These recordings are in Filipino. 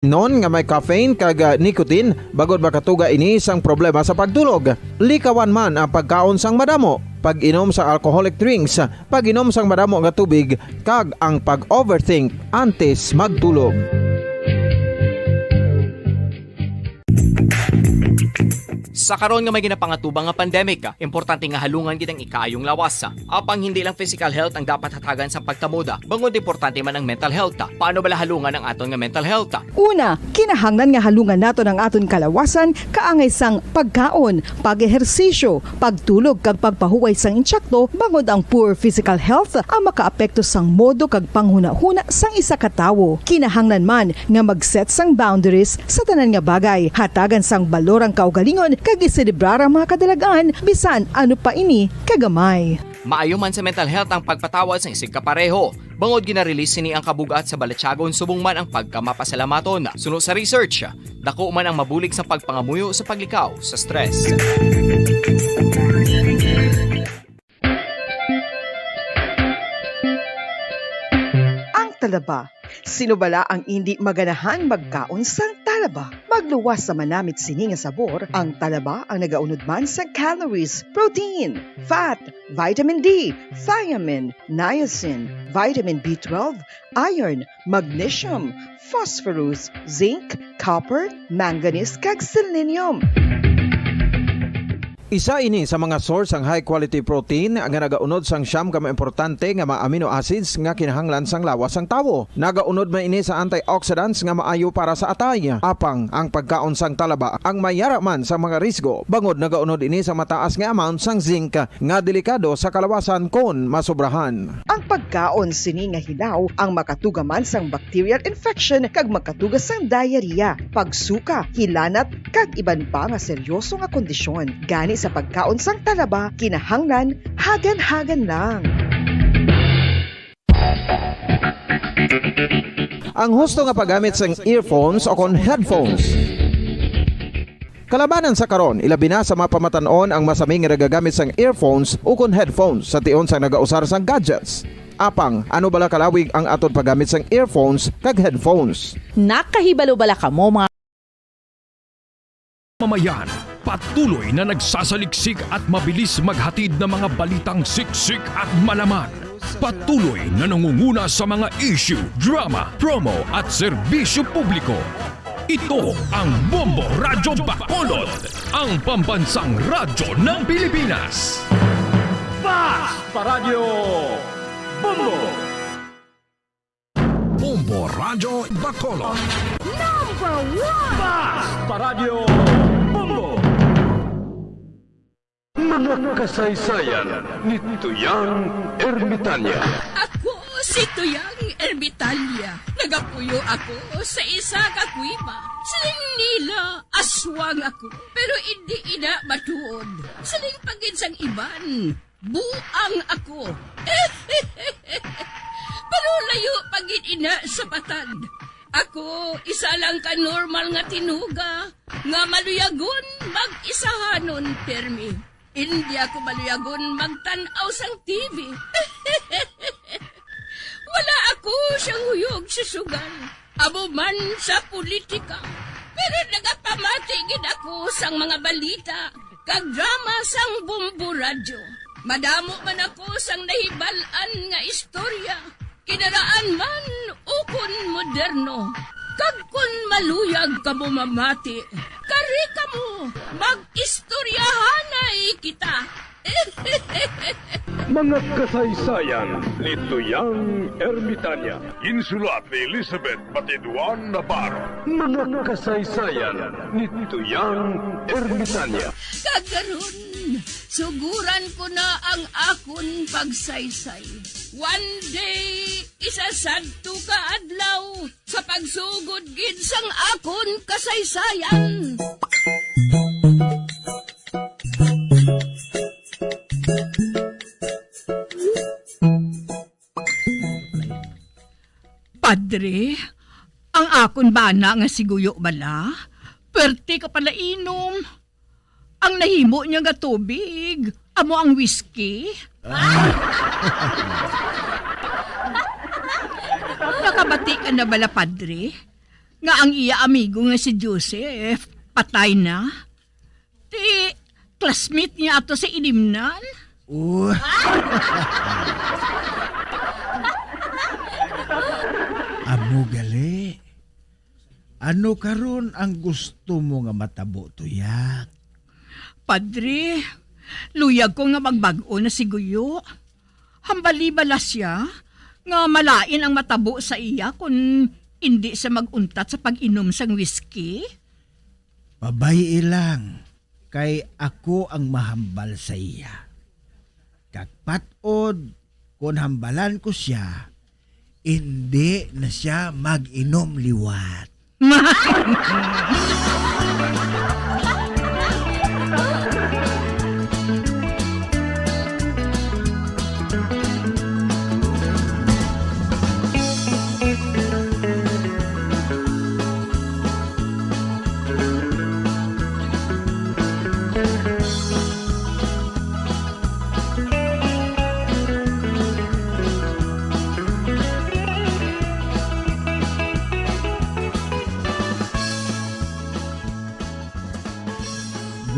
Non nga may caffeine kag nicotine bagod makatuga ini sang problema sa pagtulog. Likawan man ang pagkaon sang madamo, pag-inom sa alcoholic drinks, pag-inom sang madamo nga tubig kag ang pag-overthink antes magtulog. Sa karon nga may ginapangatubang nga pandemic, importante nga halungan gid ang ikaayong lawas. Apang hindi lang physical health ang dapat hatagan sa pagtamuda, bangod importante man ang mental health. Paano bala halungan ang aton nga mental health? Una, kinahanglan nga halungan nato ang aton kalawasan kaangay sang pagkaon, pag-ehersisyo, pagtulog kag pagpahuway sang insyakto bangod ang poor physical health ang makaapekto sang modo kag panghuna-huna sang isa ka tawo. Kinahanglan man nga mag-set sang boundaries sa tanan nga bagay, hatagan sang balorang kaugalingon kag iselebrar ang mga kadalagaan bisan ano pa ini kagamay. Maayo man sa mental health ang pagpatawad sa isig kapareho. Bangod gina-release sini ang kabugat sa balatsagon subong man ang pagkamapasalamaton. Suno sa research, dako man ang mabulig sa pagpangamuyo sa paglikaw sa stress. Ang talaba. Sino bala ang hindi maganahan magkaon sang talaba? Magluwas sa manamit sini nga sabor, ang talaba ang nagaunod man sa calories, protein, fat, vitamin D, thiamine, niacin, vitamin B12, iron, magnesium, phosphorus, zinc, copper, manganese kag selenium. Isa ini sa mga source ang high quality protein nga nagaunod sang siyam ka importante nga mga amino acids nga kinahanglan sang lawas sang tawo. Nagaunod man ini sa antioxidants nga maayo para sa atay. Apang ang pagkaon sang talaba ang mayara man sa mga risgo. Bangod nagaunod ini sa mataas nga amount sang zinc nga delikado sa kalawasan kon masobrahan. Ang pagkaon sini nga hilaw ang makatuga man sang bacterial infection kag makatuga sang diarrhea, pagsuka, hilanat kag iban pa nga seryoso nga kondisyon. Gani sa pagkaon sang talaba, kinahanglan hagan-hagan lang. Ang husto nga paggamit sang earphones o kon headphones. Kalabanan sa karon, ilabi na sa mga pamatanon ang masaming nga nagagamit sang earphones o kon headphones sa tion sang nagausar sang gadgets. Apang, ano bala kalawig ang aton paggamit sang earphones kag headphones? Nakahibalo bala kamo mga Mamayan, patuloy na nagsasaliksik at mabilis maghatid ng mga balitang siksik at malaman. Patuloy na nangunguna sa mga issue, drama, promo at serbisyo publiko. Ito ang Bombo Radyo Bacolod, ang pambansang radyo ng Pilipinas. Fast Paradyo Bombo! Bombo Radyo Bacolod. Fast Paradyo Bombo! Mga kasaysayan ni Tuyang Ermitanya. Ako si Tuyang Ermitanya. Nagapuyo ako sa isa ka kuiba. Siling nila, aswang ako. Pero hindi ina matuod. Siling paginsang iban, buang ako. Pero layo pagin ina sa patad. Ako, isa lang ka normal nga tinuga. Nga maluyagon mag-isahanon, permi. Hindi ako maluyagon magtanaw sang TV. Wala ako siyang huyog sa sugal. Abo man sa politika. Pero nagapamatigid ako sang mga balita. Kag drama sang Bombo Radyo. Madamo man ako sang nahibalan nga istorya. Kinaraan man ukon moderno. Kag kun maluyag ka mo mamati. Kari ka mo, mag-istoryahanay kita. Mga kasaysayan ni Tuyang Ermitanya. Insulat ni Elizabeth Batiduan Navarro. Mga kasaysayan ni Tuyang Ermitanya. Kagaron, suguran ko na ang akon pagsaysay. One day, isasadto ka adlaw sa pagsugod gid sang akon kasaysayan. Padre, ang akon bana nga siguyo bala, perte ka pala inom. Ang nahimo niya nga tubig, amo ang whiskey. Nakabati ka na bala, Padre? nga ang iya amigo nga si Joseph patay na. Ti classmate niya ato sa inimnan. Amo gali. Ano karon ang gusto mo nga matabo tuyak? Padre, luyag ko nga magbago na si Guyo. Hambali-bala siya nga malain ang matabo sa iya kung hindi sa maguntat sa pag-inom sang whiskey. Pabay ilang kay ako ang mahambal sa iya. Kagpatod kung hambalan ko siya, hindi na siya mag-inom liwat.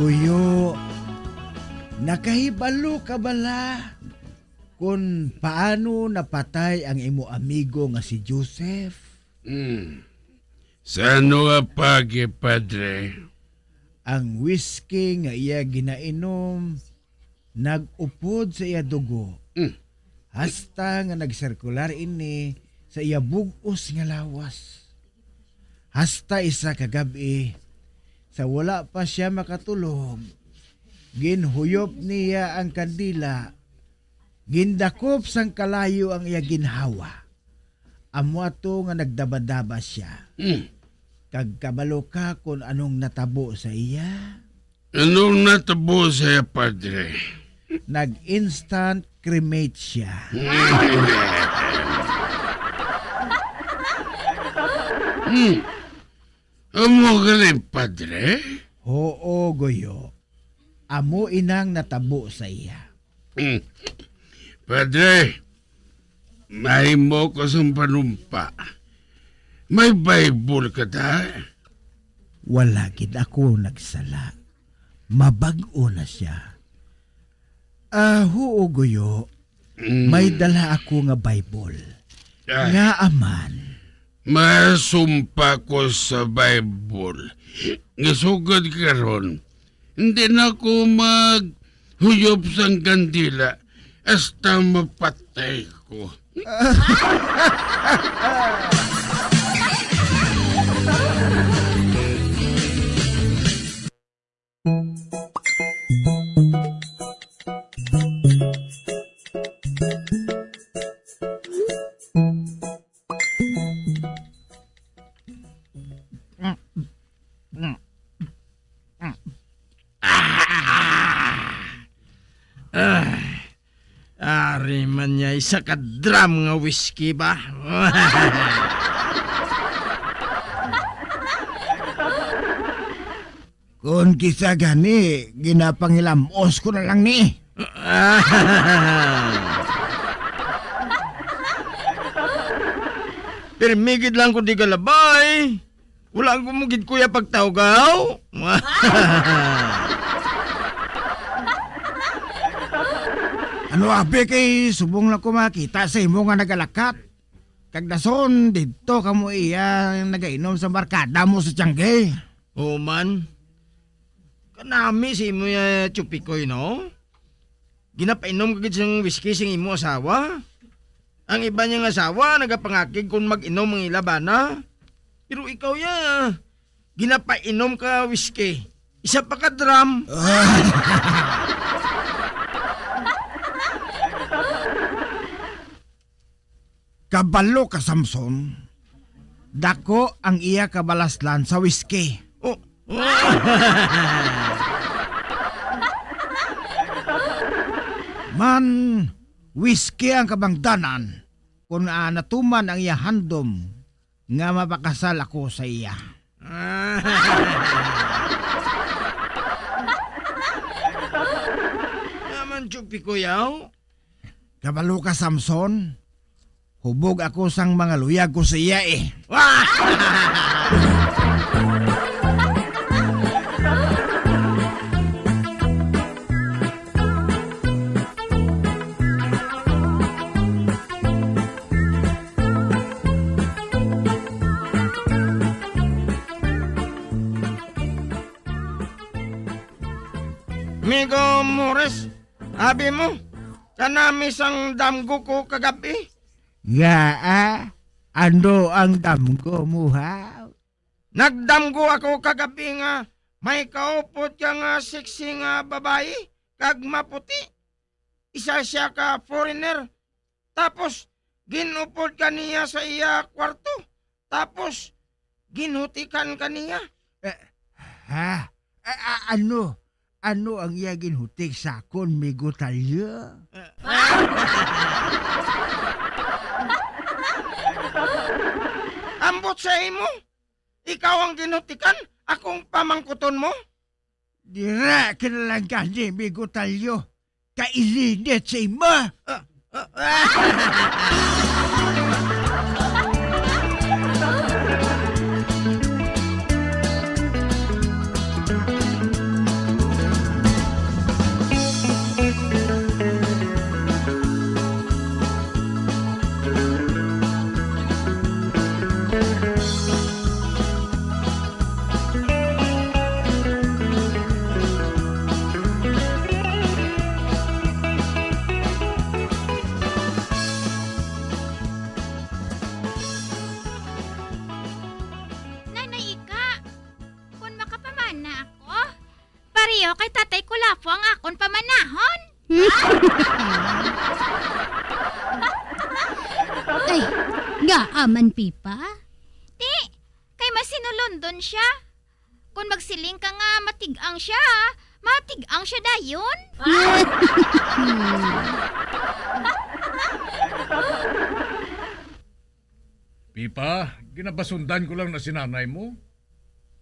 Guyo, nakahibalo ka bala kung paano napatay ang imo amigo nga si Joseph? Sano nga pagi, Padre? Ang whiskey nga iya ginainom, nag-upod sa iya dugo. Hasta nga nagsirkular ini sa iya bugos nga lawas. Hasta isa kagabi, sa wala pa siya makatulog, ginhuyop niya ang kandila, gindakop sang kalayo ang iya ginhawa. Amo ato nga nagdabadaba siya. Kag kabalo ka kung anong natabo sa iya? Anong natabo sa'yo, Padre? Nag-instant cremate siya. Amo galing, Padre? Oo, Goyo. Amo inang natabo sa iya. Padre, may mo ko sa panumpa. May Bible ka ta? Wala gid ako nagsala. Mabag-o na siya. Oo, Goyo. May dala ako nga Bible. Nga aman. Masumpa ko sa Bible. Ngasugod karon. Hindi na ako maghuyop sang kandila hasta mapatay ko. Ari man niya isa ka drum nga whiskey ba? Kung kisa gani, ginapangilamos ko na lang ni. Permigid lang ko di kalabay. Wala ang kumugid kuya pagtawgaw. Ano abe kay subong lang ko makita sa imo nga nagalakat. Kag dason dito kamo iya nagainom sa barkada mo sa Tiangge. Oo man. Kanami si imo ya chupikoy no? Ginapainom kagid siyang whiskey sing imo asawa. Ang iba niyang asawa nagapangakig kung mag-inom ang ilabana. Pero ikaw ya, ginapainom ka whiskey. Isa pa ka drum. Kabalo ka, Samson. Dako ang iya kabalaslan sa whiskey. Oh. Man, whiskey ang kabangdanan kung natuman ang iya handom nga mapakasal ako sa iya. Naman chupi ko yaw. Kabalo ka, Samson. Hubog ako sang mga luyag ko sa iya eh. Migo Mores, abi mo, kanami sang damgo ko kagabi. Ano ang damgo mo ha? Nagdamgo ako kagabi nga may kaupod ka nga sexy nga babae, kag maputi. Isa siya ka foreigner. Tapos, ginupod ka niya sa iya kwarto. Tapos, ginhutikan ka niya. Ano ang iya ginhutik sa akon, migo talyo? Ambot sa imo. Ikaw ang ginhutikan, akong pamangkuton mo. Dira kinalang gani, migo talyo. Kailinit sa ima. Nanay Ika, kung makapamana ako, pareho kay tatay Kulapo ang akon pamanahon. Ay, gaaman pipa? Ti, kay masinulundon siya. Kung magsiling ka nga matigang siya, matigang siya dayon. Pipa, ginapasundan ko lang na sinanay mo.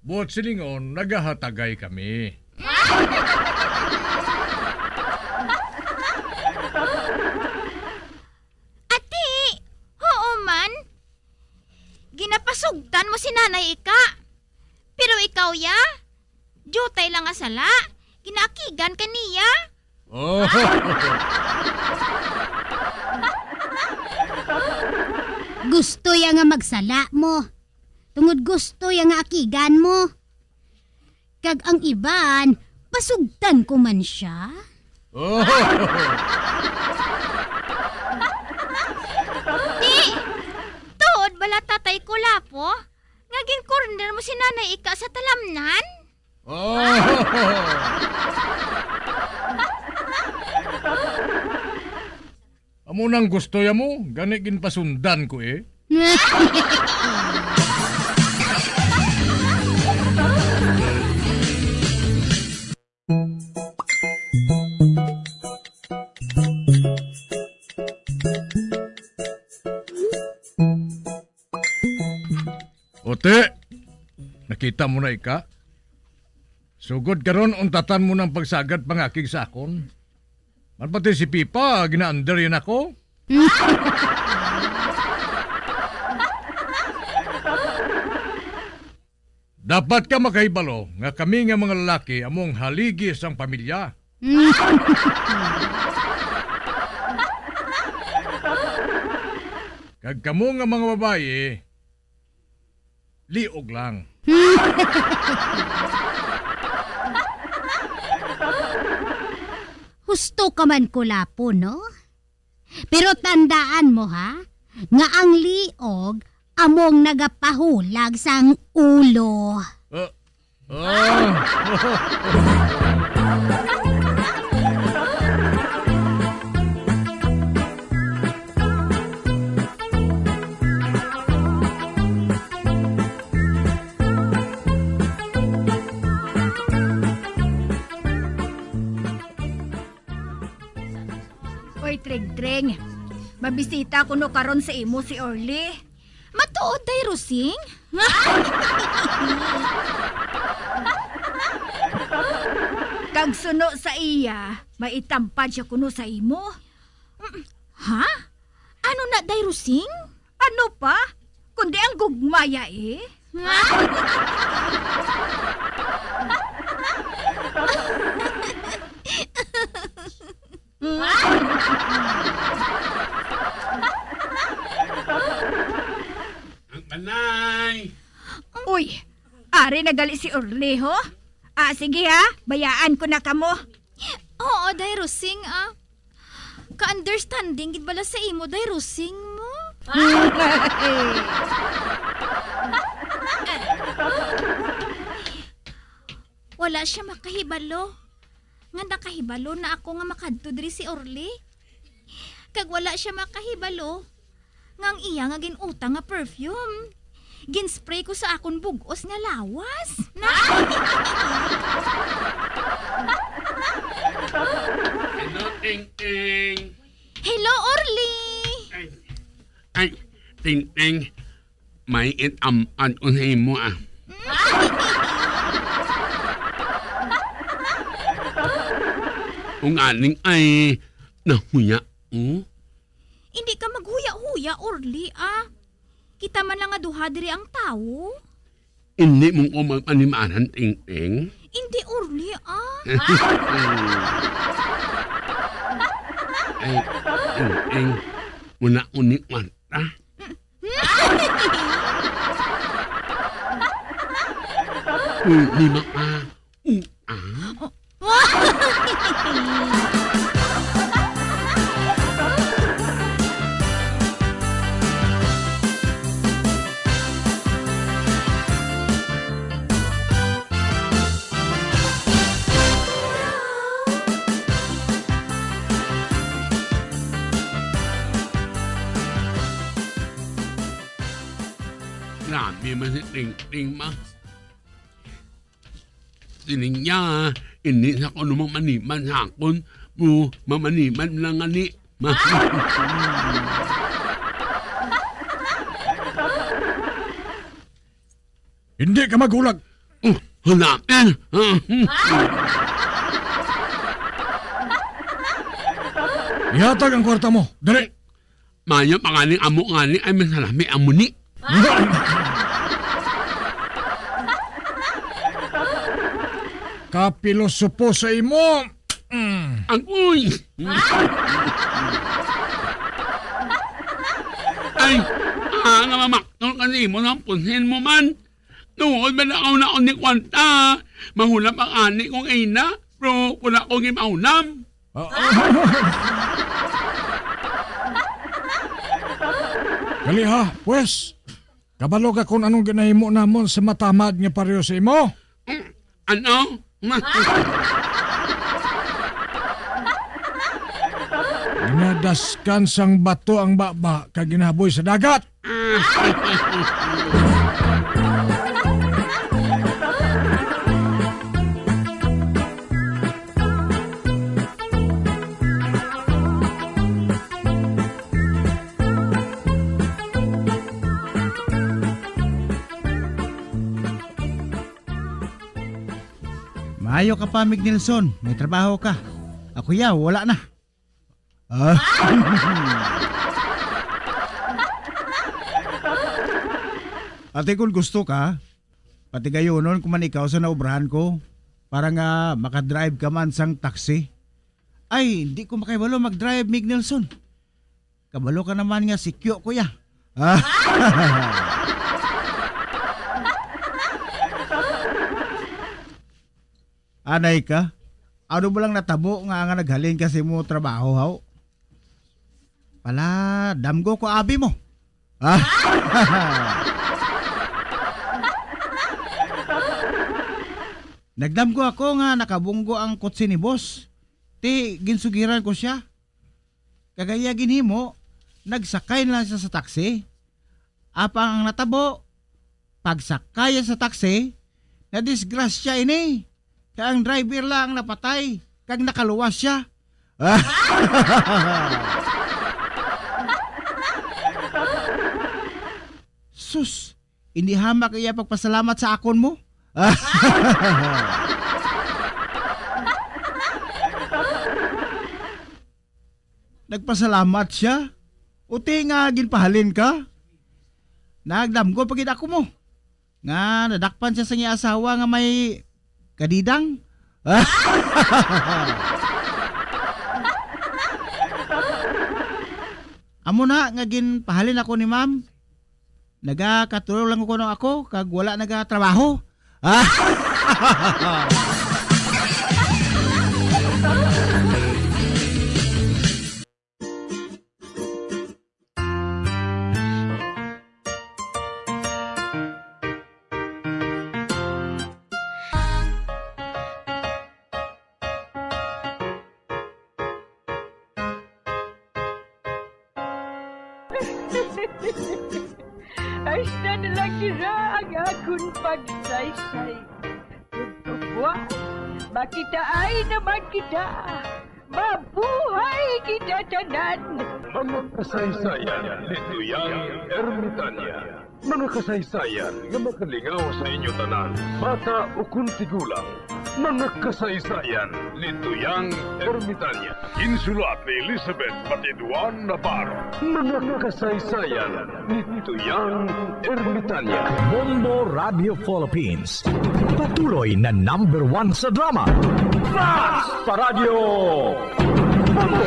Buot silingon, nagahatagay kami. Ati, oo man. Ginapasugtan mo si Nanay Ika. Pero ikaw ya, jutay lang nga sala. Ginakigan ka niya. Oh, Gusto ya nga magsala mo. Tungod gusto ya nga akigan mo. Kag ang iban, pasugtan ko man siya. oh. Di, tuod bala tatay Kulapo. Ngaging corner mo si Nanay Ika sa talamnan. Oh. Amo nang gusto ya mo, gani ginpasundan ko eh. Ote, nakita mo na Ika? Sugod karon untatan mo ng pagsagad pangakig sa akon. Man pati si Pipa, gina-under yan ako. Dapat ka makahibalo nga kami nga mga lalaki among haligi sang pamilya. Kag kamo nga mga babae, liog lang. Husto ka man Kulapo, no? Pero tandaan mo ha, nga ang liog among nagapahulag sang ulo. Oy, Treg-Treng. Mabisita ko no karon sa imo si Orly. Matuod day Rusing. Kag suno sa iya, maitampad siya kuno sa imo. Ha? Ano na day Rusing? Ano pa? Kundi ang gugmaya eh. Ang panay! Uy, ari nagali si Orly ho? Sige ha, bayaan ko na kamo. Oo, day Rosing ka-understanding gid bala sa imo day Rosing mo. Wala siya makahibalo. Nga nakahibalo na ako nga makadto diri si Orly. Kag wala siya makahibalo nga ang iya nga ginutang nga perfume. Ginspray ko sa akon bugos nga lawas. Na. Hello, Ting-Ting. Hello, Orly. Ay, Ting-Ting. May itamaan ko sa imo Kung aning ay nahuya. Hindi ka maghuya-huya, Orly, Kita man lang nga duha diri ang tao. Hindi mo ko magpanimanan, Ting-Ting. Hindi, Orly, Ay, Ting-Ting. Muna unik mata. Hindi maka. Grabe man si Ting-Ting ma. Sining niya, hindi sa ko lumamaniman sa akon. Mamaniman lang ani. Hindi ka magulag. Hulakin. Ihatag ang kwarta mo. Dali. Mayo pangaling amo ngani ay masalami amo ni. Kapilosopo sa imo. Agoy. Ay, nga mamaknol ka mo ng punsin mo man. Tuod ba na ako na ni kwanta? Mahulap ang ani kong ina, pero wala kong imaunam. Gali ha, pues. Kabalo ka kung anong ginahimo namon sa matamad nga pareho sa imo. Ano? Ginadaskan sang bato ang baba kag ginaboy sa dagat. Maayo ka pa, Mig Nelson. May trabaho ka. Ako wala na. Ate, kung gusto ka, pati gayonon kung man ikaw sa naubrahan ko, para nga makadrive ka man sang taxi. Ay, hindi ko makibalo mag-drive, Mig Nelson. Kabalo ka naman nga si Kyo, kuya. Anay ka? Ano ba lang natabo nga naghalin kasi mo trabaho, haw? Pala, damgo ko abi mo. Nagdamgo ako nga nakabunggo ang kotse ni boss. Ti, ginsugiran ko siya. Kagaya ginhimo, nagsakay lang siya sa taxi. Apang ang natabo, pagsakay sa taxi, nadisgrasya ini. Kaya ang driver lang napatay, kag nakaluwas siya. Sus, hindi hamak iya pagpasalamat sa akon mo. Nagpasalamat siya. Uti nga ginpahalin ka. Nagdamgo pagid ako mo. Nga nadakpan siya sa iyang asawa nga may kadidang. Amo na nga ginpahalin ako ni ma'am. Nagakatulog lang ko ako kag wala nagatrabaho. Ay, na lang nila ang akong pagsaysay. Buwan, makita ay naman kita. Mabuhay kita tanan. Mga kasaysayan ni Tuyang Ermitanya. Mga kasaysayan nga makalingaw sa inyo tanan, bata o kuntigulang. Mga kasaysayan ni Tuyang Ermitanya. Insulat ni Elizabeth Batiduan Navarro. Mga kasaysayan ni Tuyang Ermitanya. Bombo Radio Philippines. Patuloy na #1 sa drama. Fast sa Radio Bombo!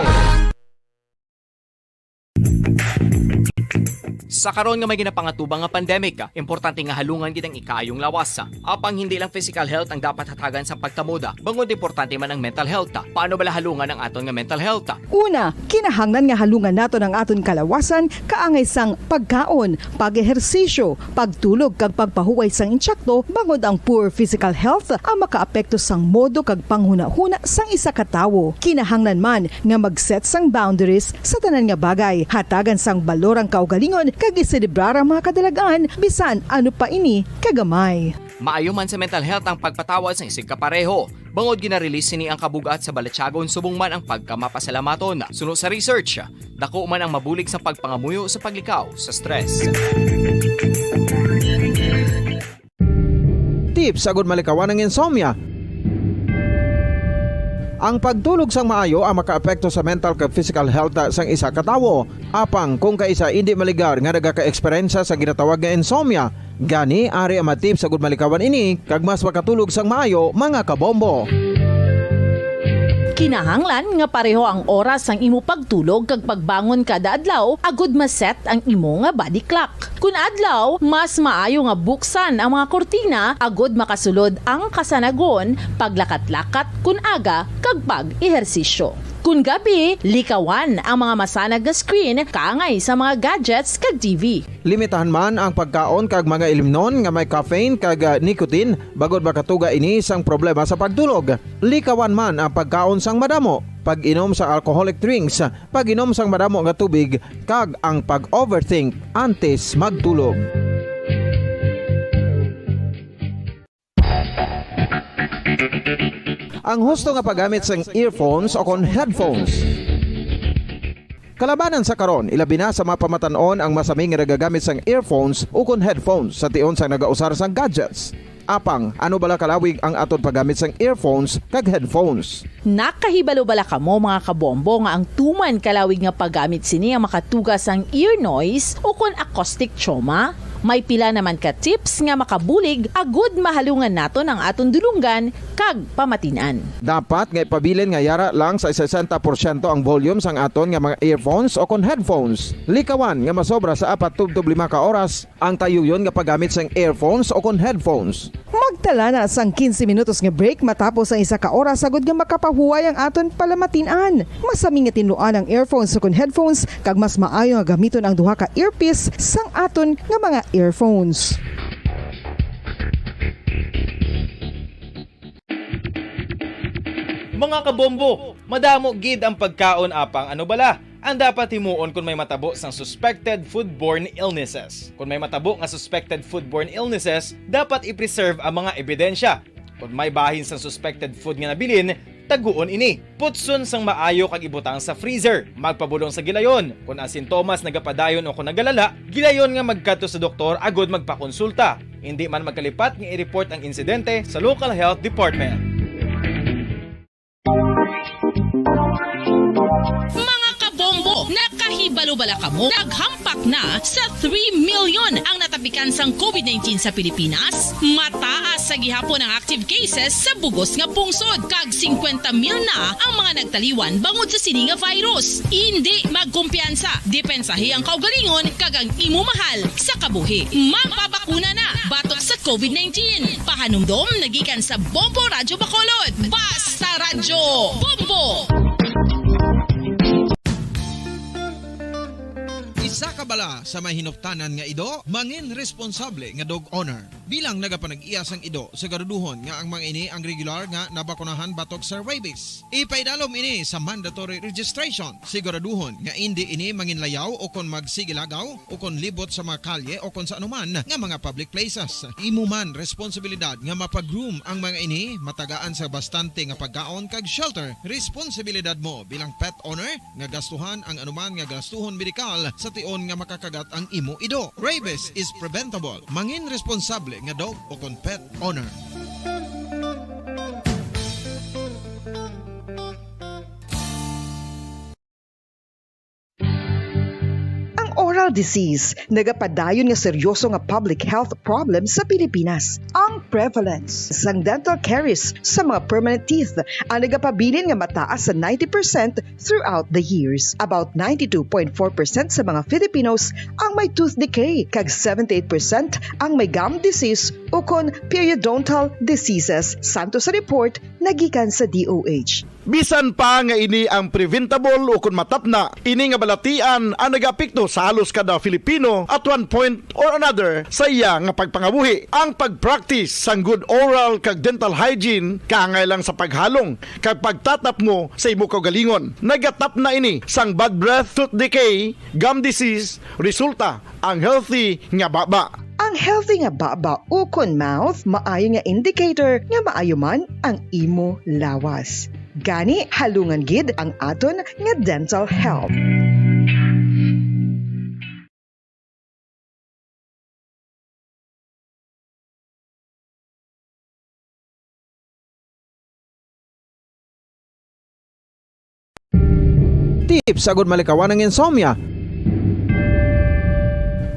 Sa karon nga may ginapangatubang nga pandemic, importante nga halungan gid ang ikaayong lawas. Apang hindi lang physical health ang dapat hatagan sa pagtamuda, bangod importante man ang mental health. Paano bala halungan ang aton nga mental health? Una, kinahanglan nga halungan nato ng aton kalawasan kaangay sang pagkaon, pag-ehersisyo, pagtulog kag pagpahuway sang insyakto bangod ang poor physical health ang makaapekto sang modo kag panghuna-huna sang isa ka tawo. Kinahanglan man nga mag-set sang boundaries sa tanan nga bagay, hatagan sang balorang kaugalingon kag iselebrar ang mga kadalagaan bisan ano pa ini kagamay. Maayo man sa mental health ang pagpatawad sa isig kapareho. Bangod ginarelease ni ang kabugat sa Balatyagon subong man ang pagkamapasalamaton. Suno sa research, dako man ang mabulig sa pagpangamuyo sa paglikaw sa stress. Tips agud malikawan ng insomnia. Ang pagtulog sang maayo ang makaapekto sa mental kag physical health sang isa ka tawo. Apang kung kaisa hindi maligar nga nagaka-eksperyensya sa ginatawag nga insomnia, gani ari ang matip sa gud malikawan ini kag mas makatulog sang maayo mga kabombo. Kinahanglan nga pareho ang oras ang imo pagtulog kag pagbangon kada adlaw agud maset ang imo nga body clock. Kun adlaw, mas maayo nga buksan ang mga kortina agud makasulod ang kasanagon, paglakat-lakat kun aga kag pag-ehersisyo. Kun gabi, likawan ang mga masanag nga screen kaangay sa mga gadgets kag TV. Limitahan man ang pagkaon kag mga ilimnon nga may caffeine kag nicotine bagod makatuga ini sang problema sa pagtulog. Likawan man ang pagkaon sang madamo, pag-inom sa alcoholic drinks, pag-inom sang madamo nga tubig kag ang pag-overthink antes magtulog. Ang husto nga paggamit sang earphones o kon headphones. Kalabanan sa karon, ilabi na sa mapamatanon ang masami nga nagagamit sang earphones o kon headphones sa tion sang nagausar sang gadgets. Apang, ano bala kalawig ang aton paggamit sang earphones kag headphones? Nakahibalo bala kamo mga kabombo nga ang tuman kalawig nga paggamit sini ang makatugas ang ear noise o kon acoustic trauma? May pila naman ka tips nga makabulig agud mahalungan naton ang aton dulunggan kag pamatinan. Dapat nga ipabilin nga yara lang sa 60% ang volume sang aton nga mga earphones o kon headphones. Likawan nga masobra sa 4 to 5 ka oras ang tayuyon nga paggamit sang earphones o kon headphones. Magtala na sang 15 minutos nga break matapos ang isa ka oras agud nga makapahuway ang aton palamatinan. Masami nga tinluan ang earphones o kon headphones kag mas maayo nga gamiton ang duha ka earpiece sang aton nga mga earphones. Mga kabombo, madamo gid ang pagkaon apang ano bala? Ang dapat himuon kung may matabo sang suspected foodborne illnesses. Kung may matabo nga suspected foodborne illnesses, dapat i-preserve ang mga ebidensya. Kung may bahin sang suspected food nga nabilin, taguon ini. Putson sang maayo kag ibutang sa freezer. Magpabulong sa gilayon. Kung ang sintomas nagapadayon o kung nagalala, gilayon nga magkadto sa doktor agud magpakonsulta. Hindi man magkalipat nga i-report ang insidente sa local health department. Mga kabombo, nakahibalo bala kamo? Naghampak na sa 3 million ang natapikan sang COVID-19 sa Pilipinas. Mataas sa gihapon ang active cases sa bugos nga pungsod. Kag 50 mil na ang mga nagtaliwan bangod sa sini nga virus. Hindi magkumpiyansa. Depensahi ang kaugalingon kag ang imo mahal sa kabuhi. Magpabakuna na batok sa COVID-19. Pahanumdom nagikan sa Bombo Radyo Bacolod. Basta Radyo Bombo! Isa ka bala sa may hinuptanan nga ido, mangin responsable nga dog owner. Bilang nagapanag-iya sang ido, siguraduhon nga ang mga ini ang regular nga nabakunahan batok sa rabies. Ipaidalom ini sa mandatory registration. Siguraduhon nga hindi ini manginlayaw o kon magsigilagaw o kon libot sa mga kalye o kon sa anuman nga mga public places. Imo man responsibilidad nga mapag-groom ang mga ini, matagaan sa bastante nga pagkaon kag shelter. Responsibilidad mo bilang pet owner nga gastuhan ang anuman nga gastuhon medikal sa tion nga makakagat ang imo ido. Rabies is preventable. Mangin responsable nga dog o kon pet owner. Oral disease, nagapadayon nga seryoso nga public health problem sa Pilipinas. Ang prevalence sang dental caries sa mga permanent teeth ang nagapabilin nga mataas sa 90% throughout the years. About 92.4% sa mga Filipinos ang may tooth decay, kag 78% ang may gum disease o kon periodontal diseases, santo sa report nagikan sa DOH. Bisan pa nga ini ang preventable o kung matapna, ini nga balatian ang nag-apekto sa halos kada Filipino at one point or another sa iya nga pagpangabuhi. Ang pag-practice sang good oral kag dental hygiene kaangay lang sa paghalong kag pagtatap mo sa imo kaugalingon. Nagatap na ini sang bad breath, tooth decay, gum disease, resulta ang healthy nga baba. Ang healthy nga baba o kon mouth, maayo nga indicator nga maayo man ang imo lawas. Gani halungan gid ang aton nga dental health. Tips sagud malikawan ng insomnia.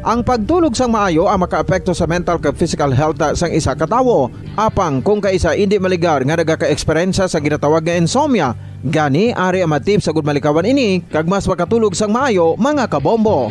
Ang pagtulog sang maayo ang makaapekto sa mental kag physical health sang isa ka tawo. Apang kung kaisa hindi maligar nga nagaka-eksperyensya sa ginatawag nga insomnia, gani ari ang matip sagud malikawan ini kag mas makatulog sang maayo mga kabombo.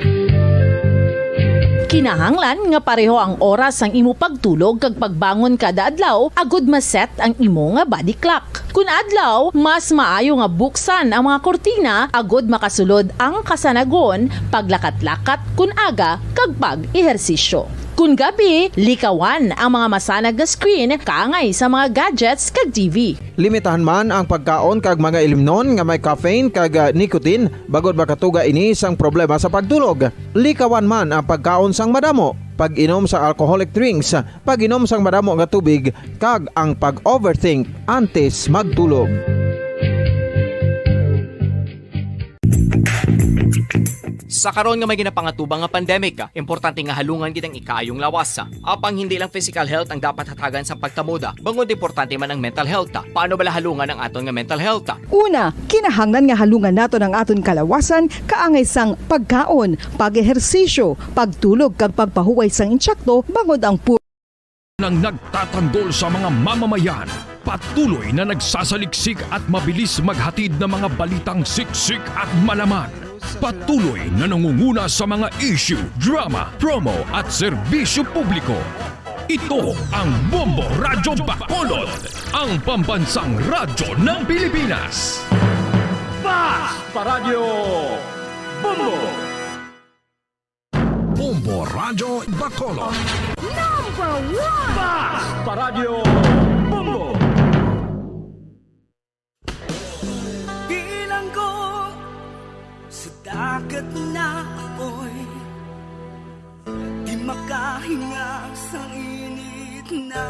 Kinahanglan nga pareho ang oras ang imo pagtulog kag pagbangon kada adlaw, agud maset ang imo nga body clock. Kun adlaw, mas maayo nga buksan ang mga kortina agud makasulod ang kasanagon, paglakat-lakat kun aga kag pag-ehersisyo. Kun gabi, likawan ang mga masanag nga screen kaangay sa mga gadgets kag TV. Limitahan man ang pagkaon kag mga ilimnon nga may caffeine kag nicotine bagod makatuga ini sang problema sa pagtulog. Likawan man ang pagkaon sang madamo, pag-inom sa alcoholic drinks, pag-inom sang madamo nga tubig kag ang pag-overthink antes magtulog. Sa karon nga may ginapangatubang nga pandemic, importante nga halungan gid ang ikaayong lawas. Apang hindi lang physical health ang dapat hatagan sa pagkamuda, bangod importante man ang mental health. Paano bala halungan ang aton nga mental health? Una, kinahanglan nga halungan nato ang aton kalawasan kaangay sang pagkaon, pag-ehersisyo, pagtulog kag pagpahuway sang insyakto bangod ang nang nagtatanggol sa mga mamamayan, patuloy na nagsasaliksik at mabilis maghatid ng mga balitang siksik at malaman. Patuloy na nangunguna sa mga issue, drama, promo at serbisyo publiko. Ito ang Bombo Radyo Bacolod, ang pambansang radyo ng Pilipinas. Fast Paradyo Bombo! Bombo Radyo Bacolod. Number 1! Fast Paradyo Bombo! Bilang ko sa dagat na ako'y di makahinga sa init na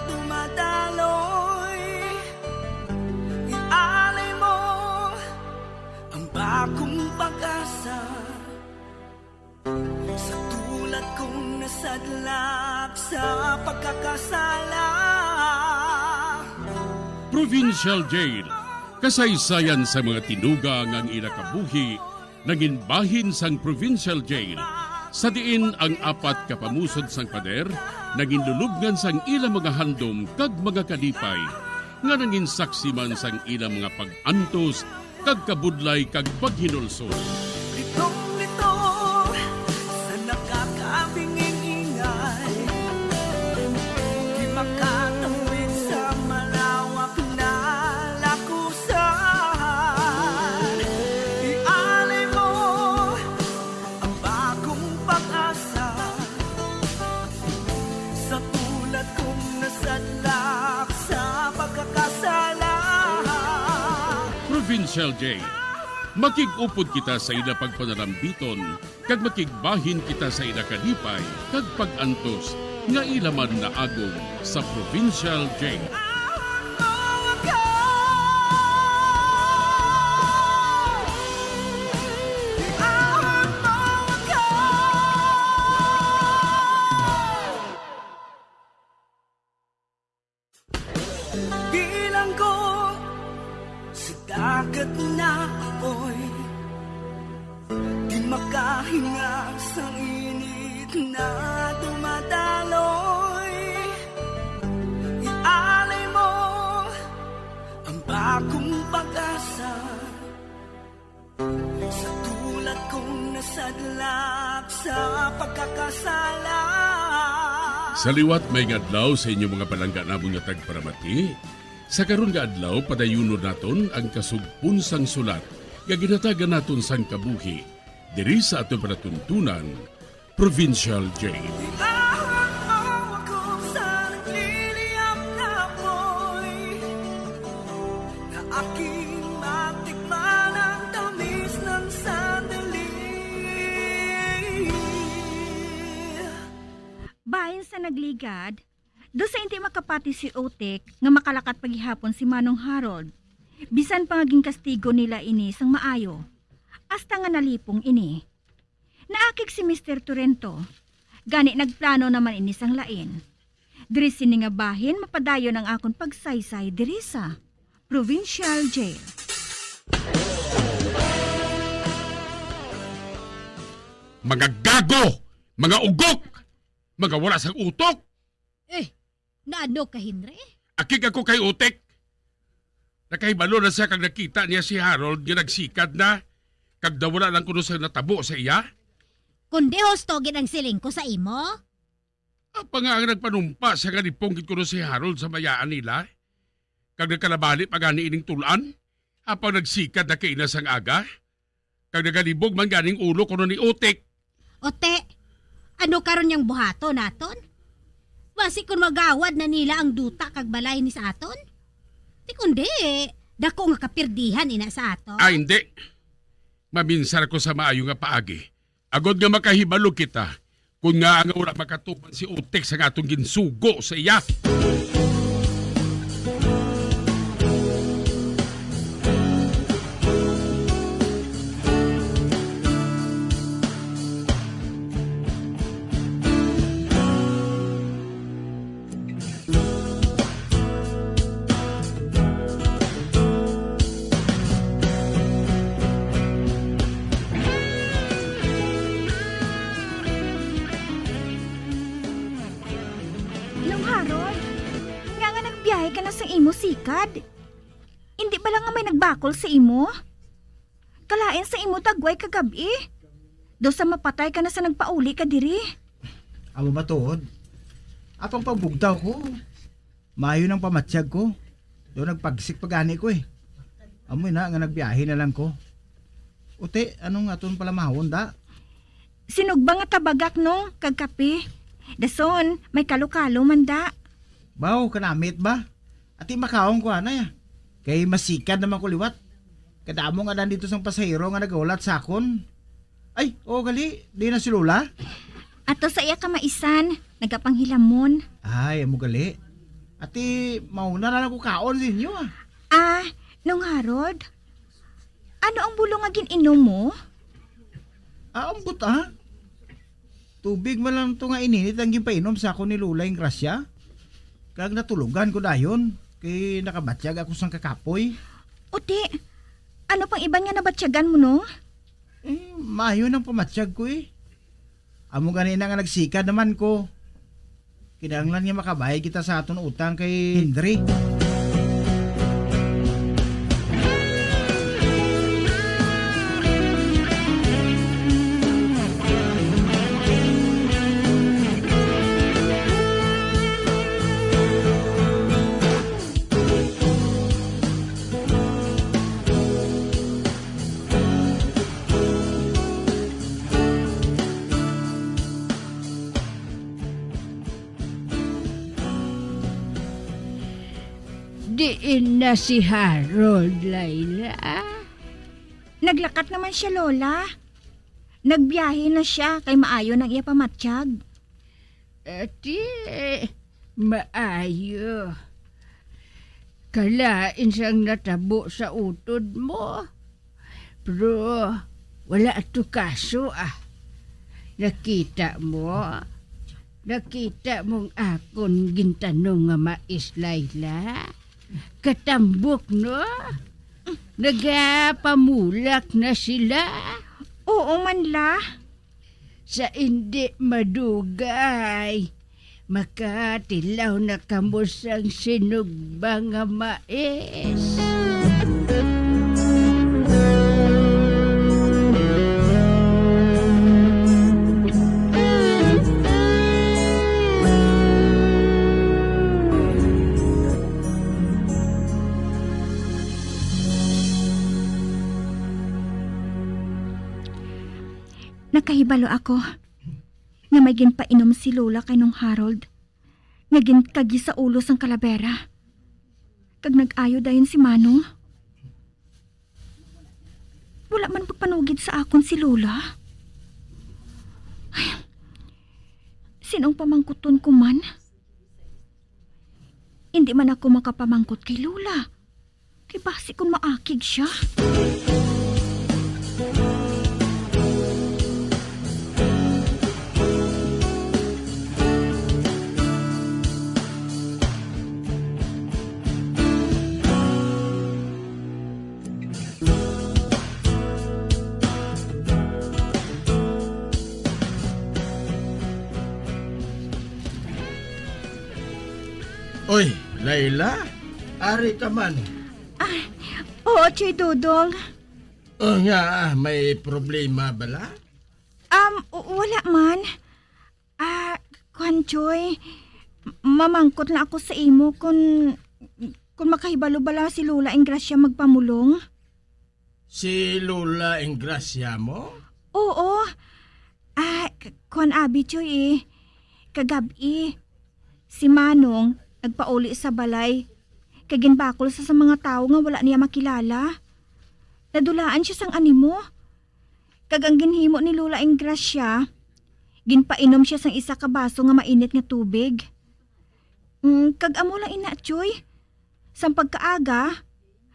dumadaloy. Ialay mo ang bagong pag-asa sa tulad kong nasadlak sa pagkakasala. Provincial Jail, kasaysayan sa mga tinugang ang ilakabuhi, naging bahin sang Provincial Jail. Sa diin ang apat kapamusod sang pader, naging lulubngan sang ilang mga handom kag mga kalipay, nga naging saksi man sang ilang mga pag-antos, kag kabudlay kag paghinulsol. Litong-lito sa nakakabinging ingay, di makatawid sa malawak na lakusan. Ialay mo ang bagong pag-asa sa tulad Provincial Jail. Makig-upod kita sa ila pagpanarambiton, kag makigbahin kita sa ila kalipay, kag pag-antos, nga ilaman na agong sa Provincial Jail. Bilang ko sa dagat na apoy, di makahinga sa init na dumadaloy. Ialay mo ang bagong pag-asa sa tulad kong nasadlak sa pagkakasala. Sa liwat may adlaw sa inyong mga palangga namon nga tagparamati. Sa karon nga adlaw padayunon naton ang kasugpunsang sulat nga ginatagan naton sang kabuhi diri sa aton panatuntunan Provincial Jail. Ako sa nagliliyap na apoy, na aking matikman ang tamis ng sandali. Bahin sa nagligad, do sa hindi makapati si Otek nga makalakat paghihapon si Manong Harold. Bisan pangaging kastigo nila ini sang maayo. Hasta nga nalipong ini. Naakik si Mr. Torrento. Gani nagplano naman ini sang lain. Diri sini nga bahin mapadayo ng akon pagsaysay diri sa Provincial Jail. Mga gago! Mga ugok! Mga wala sang utok! Naano ka, Henry? Akik ako kay Utek. Nakahibalo na siya kag nakita niya si Harold nga nagsikad na. Kag wala lang kuno sa natabo sa iya. Kundi hostogin ang siling ko sa imo? Apa nga ang nagpanumpa sa ganipong kuno si Harold sa mayaan nila. Kag nagkalabali pagani ining tulan. Apa nagsikad na kainas ang aga. Kag nagalibog man ganing ulo kuno ni Utek. Ote, ano karon yang buhato naton? Basi kung magawad na nila ang duta kag balay ni sa aton? Di kundi, dako nga kapirdihan ina sa aton. Ah, hindi. Maminsar ko sa maayo nga paagi. Agod nga makahibalo kita. Kung nga ang wala makatupan si Utek sa atong ginsugo sa iya. Biyahe ka na sa imo sikad. Hindi ba lang nga may nagbakol sa imo? Kalain sa imo tagway kagabi. Do sa mapatay ka na sa nagpauli ka diri. Amo matuod. Apang pagbugtaw ko. Mayo ng pamatsyag ko. Do nagpagsik pagani ko eh. Amoy na nga nagbiyahe na lang ko. Ute, anong aton pala mahon da? Sinugba nga tabagak no, kagkape. Dason, may kalukalo man da. Baw, kanamit ba? Ati makaong ko anay. Kay masikad naman ko liwat. Kadamo nga nandito sang pasahero nga nagaulat sa akon. Ay, gali, di na si Lola? Ato sa iya ka maisan, nagapanghilamon. Ay, amo gali. Ati, mauna na lang ko kaon sa inyo ah. Ah, nung Harold, ano ang bulong nga gininom mo? Ah, ambot ah. Tubig man lang to nga ininit ang ginpainom sa akon ni Lola yung grasya. Kag natulugan ko dayon, kay nakabatsyag ako sang kakapoy. Uti, ano pang iba nga nabatsyagan mo no? Mayo nang pamatsyag ko eh. Amo ganina nga nagsikad naman ko. Kinahanglan nga makabayad kita sa aton utang kay Henry. Diin na si Harold, Layla. Naglakat naman siya, Lola. Nagbiyahe na siya kay maayo ng iya pamatsyag. Ati, maayo. Kalain siyang natabo sa utod mo. Pero wala ato kaso Nakita mong akon gintanong nga mais, Layla. Katambok, no? Nagapamulak na sila. Oo man la. Sa hindi madugay, makatilaw na kamo sang sinugba nga mais. Nakahibalo ako nga may ginpainom si Lola kay nung Harold nga ginkagi sa ulo sang kalabera. Kag nag-ayo dayon si Manong. Wala man pagpanugid sa akon si Lola. Ay, sinong pamangkuton ko man? Hindi man ako makapamangkot kay Lola. Kay basi kung maakig siya. Oy, Layla, ari ka man. Oo, Choy Dudong. May problema bala? Wala man. Kwan Choy, mamangkot na ako sa imo kung makahibalo bala si Lola Ingracia magpamulong. Si Lola Ingracia mo? Oo. Kwan abi Choy Kagabi, si Manong nagpauli sa balay. Kaginbakol sa mga tao nga wala niya makilala. Nadulaan siya sang animo. Kag ang ginhimo ni Lola Ingracia, ginpainom siya sang isa ka baso nga mainit nga tubig. Kag amo lang ina, Choy. Sang pagkaaga,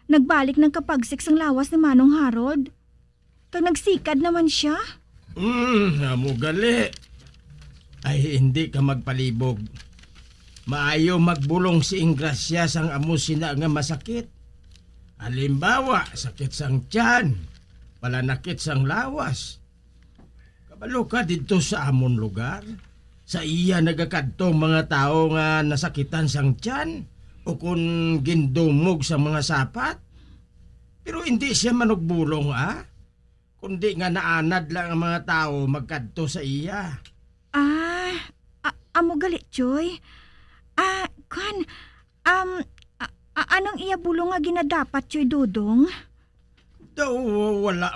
nagbalik ng kapagsik sang lawas ni Manong Harold. Kag nagsikad naman siya. Amo gali. Ay, hindi ka magpalibog. Maayo magbulong si Ingracia sang amo sina nga masakit. Halimbawa, sakit sang tiyan, palanakit sang lawas. Kabalo ka dito sa amon lugar. Sa iya nagakadtong mga tao nga nasakitan sang tiyan o kung gindumog sa mga sapat. Pero hindi siya manugbulong kundi nga naanad lang ang mga tao magkadto sa iya. Amo gali, Choy. Anong iya bulong nga ginadapat, Choy Dudong? Daw wala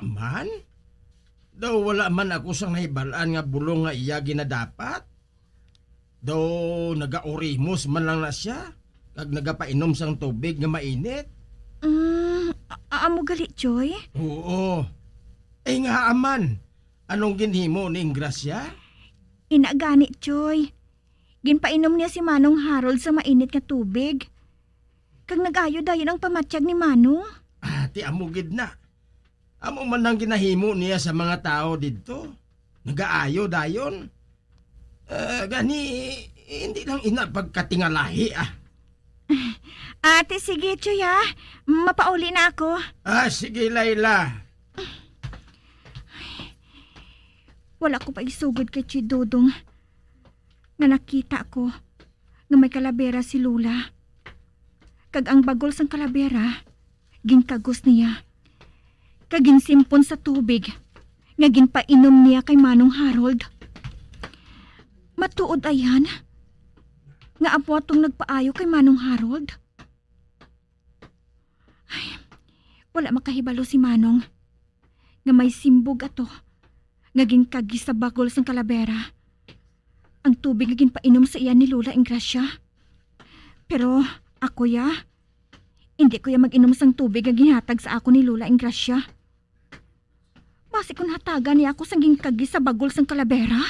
man ako sang nahibalaan nga bulong nga iya ginadapat. Daw nagaorimos man lang na siya, kag nagapainom sang tubig nga mainit. Amo gali, Choy? Oo. Nga aman, anong ginhimo ni Ingracia? Inagani, Choy. Ginpainom niya si Manong Harold sa mainit nga tubig. Kag nag-ayo dayon ang pamatsyag ni Manong. Ti amugid na. Amo man ang ginahimo niya sa mga tao dito. Nag-aayo dayon. Gani, hindi lang ina pagkatingalahi Ate, sige, Choy mapauli na ako. Sige, Layla. Wala ko pa isugod kay Choy Dudong. Nga nakita ko nga may kalabera si Lola. Kag ang bagol sang kalabera, ginkagos niya. Kag ginsimpon sa tubig, nga ginpainom niya kay Manong Harold. Matuod ayan, nga apo atong nagpaayo kay Manong Harold. Ay, wala makahibalo si Manong, nga may simbog ato, nga ginkagi sa bagol sang kalabera. Ang tubig nga ginpainom sa iya ni Lola Ingracia. Pero ako Hindi ko yung mag-inom sang tubig nga ginhatag sa ako ni Lola Ingracia. Basi kung hatagan niya ako sang gingkagi sa bagol sang kalabera.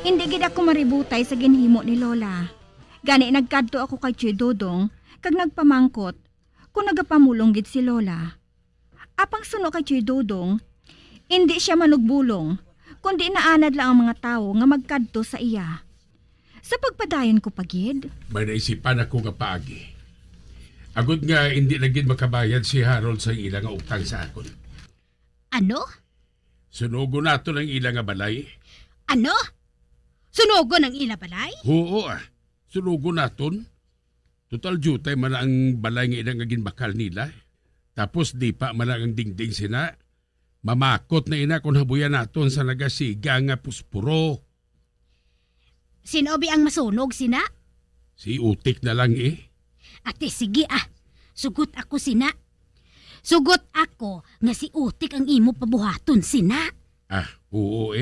Hindi gid ako maributay sa ginhimo ni Lola. Gani nagkadto ako kay Choy Dodong kag nagpamangkot kung nagapamulong gid si Lola. Apang suno kay Choy Dodong, hindi siya manugbulong kundi naanad lang ang mga tao nga magkadto sa iya. Sa pagpadayon ko pagid, May naisipan ako nga paagi. Agud nga hindi lagid makabayad si Harold sa ilang nga utang sa akon. Ano? Sunugo nato ng ilang nga balay. Ano? Sunugo ng ila balay? Oo sunugo naton. Total jutay man ang balay nga ilang nga ginbakal nila. Tapos di pa man ang dingding sina. Mamakot na ina kung habuyan naton sa nagasiga nga puspuro. Sinobi ang masunog sina? Si Utik na lang Ate sige sugot ako sina. Sugot ako nga si Utik ang imo pabuhaton sina. Oo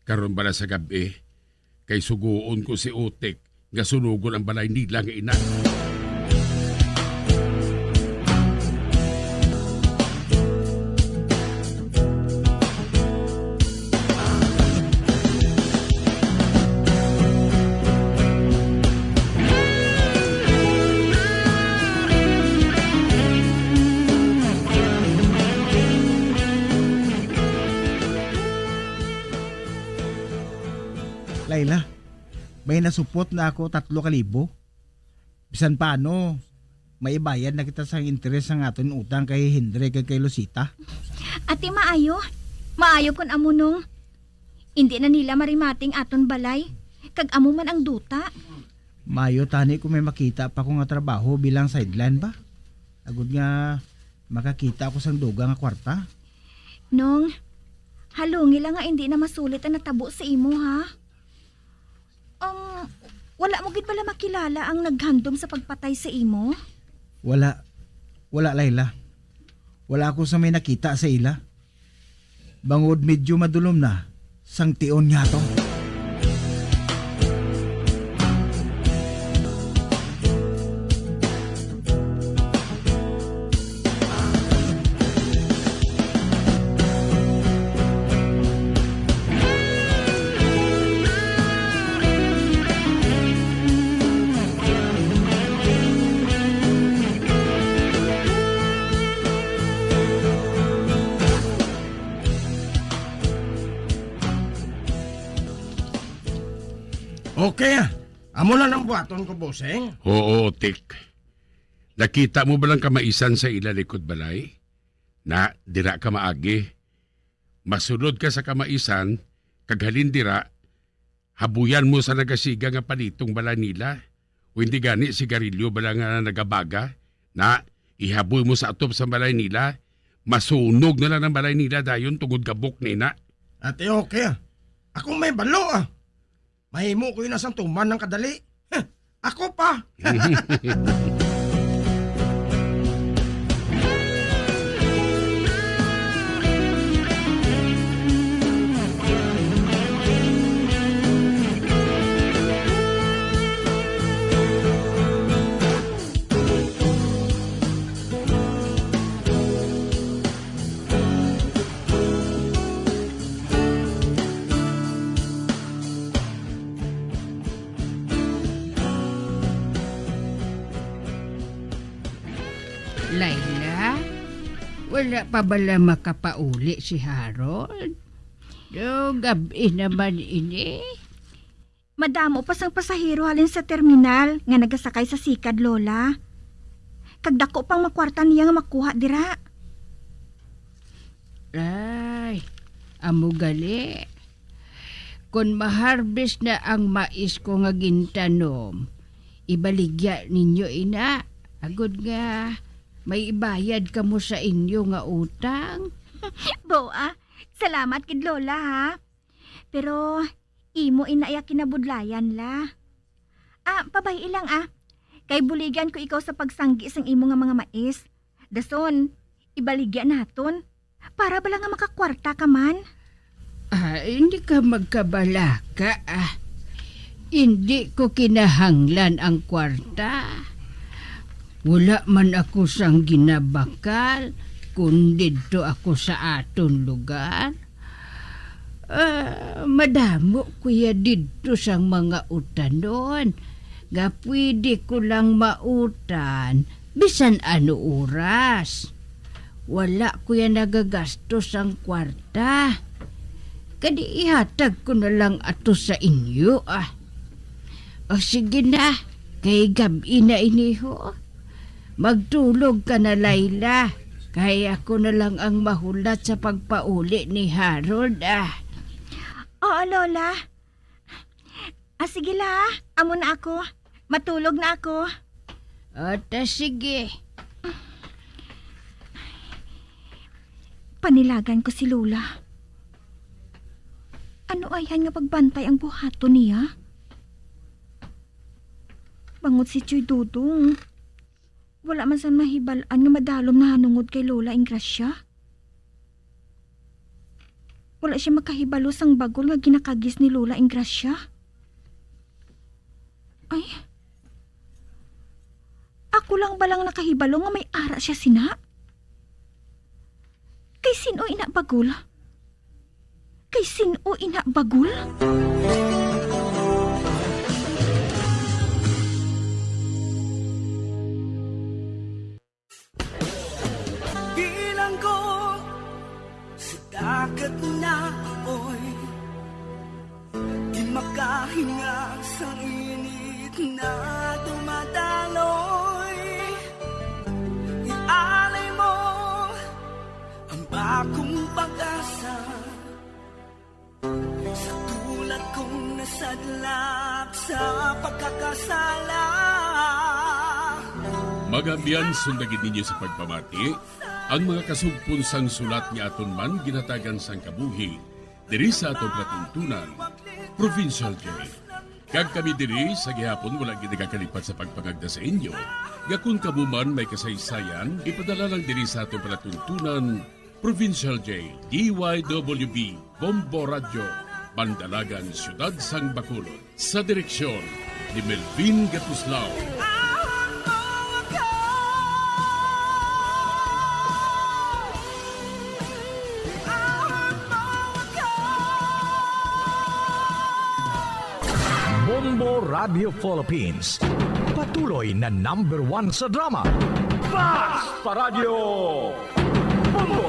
Karon bala sa gabi. Kay suguon ko si Utik nga sunugon ang balay nila nga ina. Layla, may nasupot na ako 3,000. Bisan paano, may bayad na kita sa interes ng aton utang kay Hindre kay Lucita. ati maayo. Maayo kun amunong. Hindi na nila marimating aton balay. Kag amo man ang duta. Mayo tani kung may makita pa ko nga trabaho bilang sideline ba? Agud nga makakita ako sang duga nga kwarta. Nong, halungi lang nga hindi na masulit ang natabo sa imo ha. Wala mo gid pala makilala ang naghandom sa pagpatay sa imo? Wala Layla. Wala ako sa may nakita sa ila. Bangod medyo madulom na, sang tion nga to. Okay amo na ng buhaton ko, bosseng. Oo, Tik. Nakita mo ba lang kamaisan sa ila likod balay? Na, dira ka maagi. Masunod ka sa kamaisan, kaghalin dira, habuyan mo sa nagasiga nga palitong balay nila. O hindi gani sigarilyo bala nga nagabaga, na ihaboy mo sa atop sa balay nila, masunog na lang ng balay nila dayon tungod gabok nina. Ate okay Ako may balo Mahimo ko yun asang tuman ng kadali. Ako pa. Layla, wala pa bala makapauli si Harold? Do, gabi naman ini. Madamo pa sang pasahero halin sa terminal nga nagasakay sa sikad, Lola. Kagdako pang makwarta niya nga makuha dira. Ay, amo gali. Kung maharbis na ang mais ko nga gintanom, ibaligya ninyo ina. Agod nga, may ibayad ka mo sa inyo nga utang. Boa, salamat kid Lola ha. Pero imo inaya kinabudlayan la. Pabay ilang Kay buligan ko ikaw sa pagsanggi sang imo nga mga mais. Dason, ibaligya naton. Para bala nga makakwarta ka man. Hindi ka magkabalaka Hindi ko kinahanglan ang kwarta. Wala man ako sang ginabakal, kundi dito ako sa aton lugar. Madamo kuya dito sang mga utanon. Nga pwede ko lang mautan, bisan ano oras. Wala kuya nagagastos ang kwarta. Kadi ihatag ko na lang ato sa inyo O sige na, kay gabi na iniho. Magtulog ka na, Layla. Kaya ako na lang ang mahulat sa pagpauli ni Harold Oo, Lola. Sige la, amo na ako. Matulog na ako. Sige. Panilagan ko si Lola. Ano ayan nga pagbantay ang buhato niya? Bangot si Choy Dudong. Wala man saan mahibalaan nga madalom na hanungod kay Lola Ingrasya. Wala siya makahibalo sang bagol nga ginakagis ni Lola Ingrasya. Ay, ako lang balang nakahibalo nga may ara siya sina? Kay sino ina bagol? Kay sino ina bagol? Bilang ko sa dagat na apoy, di makahinga sa init na dumadaloy. Ialay mo ang bagong pag-asa sa tulad kong nasadlak sa pagkakasala. Magabiyan sundagin ninyo sa pagpamati ang mga kasugpon sang sulat ni aton man ginatagan sang kabuhi diri sa atong platuntunan, Provincial Jail. Kag kami diri sa gihapon wala gid nagakalipat sa pagpangagda sa inyo. Nga kung kabuman may kasaysayan, ipadala lang diri sa atong platuntunan, Provincial Jail, DYWB, Bombo Radio, Bandalagan, Siyudad Sang Bacolod, sa direksyon ni Melvin Gatuslao. Bombo Radio Philippines. Patuloy na #1 sa drama. Fast Paradio Bombo!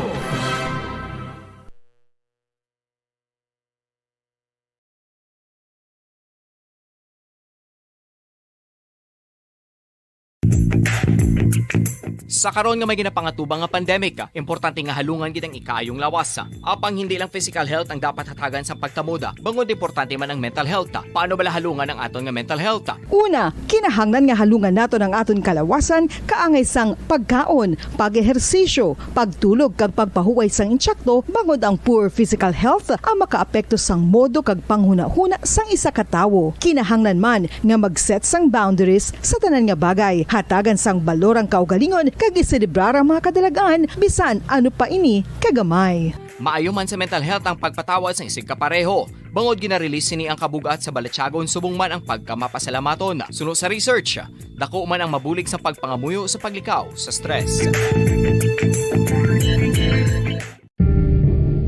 Sa karon nga may ginapangatubang nga pandemic, importante nga halungan gid ang ikayong lawas. Apang hindi lang physical health ang dapat hatagan sa pagkamuda, bangod importante man ang mental health. Paano bala halungan ang aton nga mental health? Una, kinahanglan nga halungan nato ang aton kalawasan kaangay sang pagkaon, pag-ehersisyo, pagtulog kag pagpahuway sang insyakto, bangod ang poor physical health ang makaapekto sang modo kag panghuna-huna sang isa ka tawo. Kinahanglan man nga mag-set sang boundaries sa tanan nga bagay, hatagan sang balorang kaugalingon kag iselebrar ang mga kadalagaan bisan ano pa ini kagamay. Maayo man sa mental health ang pagpatawad sa isig kapareho. Bangod ginarelease ni ang kabugat sa Balatyagon subong man ang pagkamapasalamaton. Suno sa research, dako man ang mabulig sa pagpangamuyo sa paglikaw sa stress.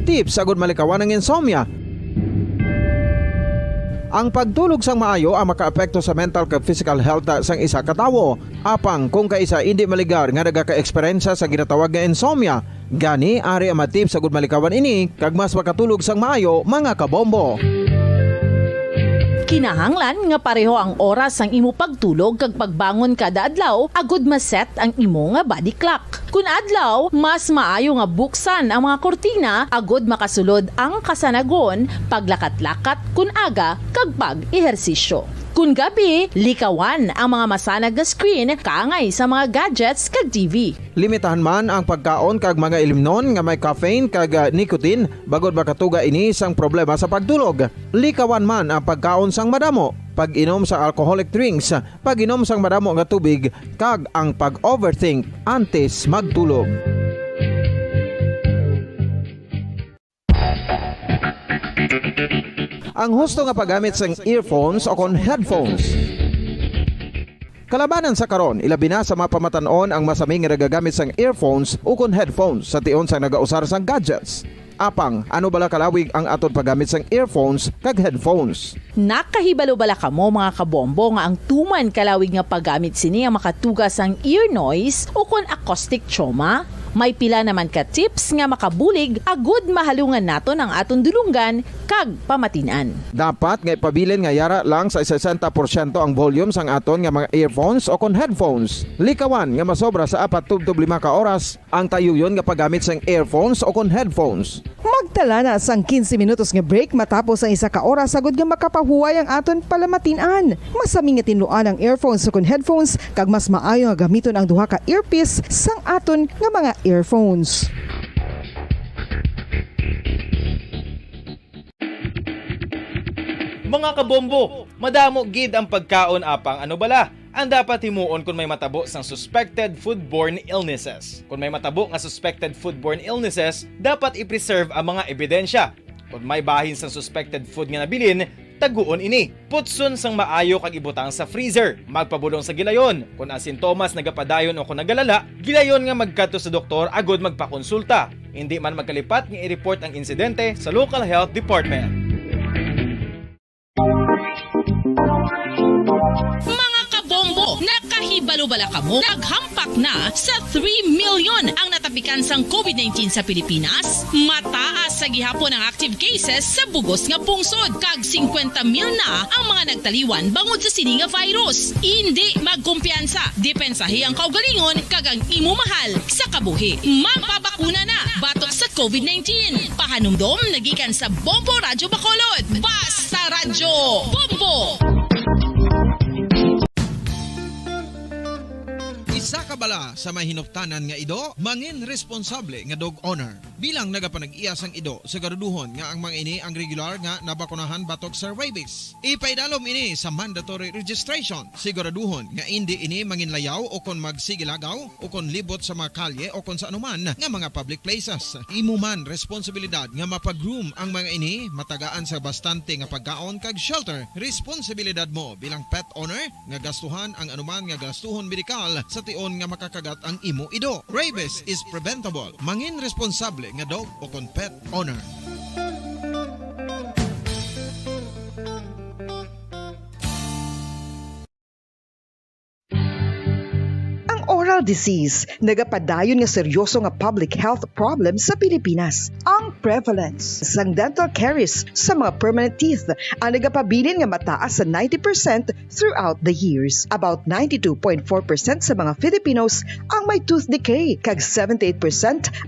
Tips agud malikawan ng insomnia. Ang pagtulog sang maayo ang makaapekto sa mental kag physical health sang isa ka tawo. Apang kung kaisa hindi maligar nga nagaka-eksperyensya sa ginatawag nga insomnia, gani ari ang matip sa gud malikawan ini kag mas makatulog sang maayo mga kabombo. Kinahanglan nga pareho ang oras ang imo pagtulog kag pagbangon kada adlaw agud maset ang imo nga body clock. Kun adlaw, mas maayo nga buksan ang mga kortina agud makasulod ang kasanagon, paglakat-lakat kun aga kag pag-ehersisyo. Kun gabi, likawan ang mga masanag nga screen kaangay sa mga gadgets kag TV. Limitahan man ang pagkaon kag mga ilimnon nga may caffeine kag nicotine bagod makatuga ini sang problema sa pagtulog. Likawan man ang pagkaon sang madamo. pag-inom sa alcoholic drinks, pag-inom sang madamo nga tubig, kag ang pag-overthink antes magtulog. Ang husto nga paggamit sang earphones o kon headphones. Kalabanan sa karon, ilabi na sa mga pamatanon ang masaming nga nagagamit sang earphones o kon headphones sa tion sang nagausar sang gadgets. Apang, ano bala kalawig ang aton paggamit sang earphones kag headphones? Nakahibalo bala kamo mga kabombo nga ang tuman kalawig nga paggamit sini ang makatugas ang ear noise o kon acoustic trauma? May pila naman ka tips nga makabulig agud mahalungan naton ang aton dulunggan kag pamatinan. Dapat nga ipabilin nga yara lang sa 60% ang volume sang aton nga mga earphones o kon headphones. Likawan nga masobra sa 4-5 ka oras ang tayuyon nga paggamit sang earphones o kon headphones. Magtala na sang 15 minutos nga break matapos ang 1 ka oras sagud nga makapahuway ang aton palamatinan. Masami nga tinluan ang earphones o kon headphones kag mas maayo nga gamiton ang duha ka earpiece sang aton nga mga earphones. Mga kabombo, madamo gid ang pagkaon apang ano bala ang dapat himuon kung may matabo sang suspected foodborne illnesses. Kung may matabo nga suspected foodborne illnesses, dapat i-preserve ang mga ebidensya. Kung may bahin sang suspected food nga nabilin, taguon ini. Putson sang maayo kag ibutang sa freezer. Magpabulong sa gilayon. Kung ang sintomas nagapadayon o kung nagalala, gilayon nga magkadto sa doktor agud magpakonsulta. Hindi man magkalipat nga i-report ang insidente sa local health department. Mga kabombo, nakahibalo bala kamo? Naghampak na sa 3 million ang natapikan sang COVID-19 sa Pilipinas. Mataas sa gihapon ang active cases sa bugos nga pungsod. Kag 50 mil na ang mga nagtaliwan bangod sa sini nga virus. Hindi magkumpiyansa. Depensahi ang kaugalingon kag ang imo mahal sa kabuhi. Magpabakuna na batok sa COVID-19. Pahanumdom nagikan sa Bombo Radyo Bacolod. Basta Radyo Bombo! Isa ka bala sa may hinuptanan nga ido, mangin responsable nga dog owner. Bilang nagapanag-iyas ang ido, siguraduhon nga ang mga ini ang regular nga nabakunahan batok sa rabies. Ipaidalom ini sa mandatory registration. Siguraduhon nga hindi ini manginlayaw o kon magsigilagaw o kon libot sa mga kalye o kon sa anuman nga mga public places. Imo man responsibilidad nga mapag-groom ang mga ini, matagaan sa bastante nga pagkaon kag shelter. Responsibilidad mo bilang pet owner nga gastuhan ang anuman nga gastuhon medikal sa tion nga makakagat ang imo ido. Rabies is preventable. Mangin responsable nga dog o kon pet owner. Oral disease, nagapadayon nga seryoso nga public health problem sa Pilipinas. Ang prevalence sang dental caries sa mga permanent teeth ang nagapabilin nga mataas sa 90% throughout the years. About 92.4% sa mga Filipinos ang may tooth decay, kag 78%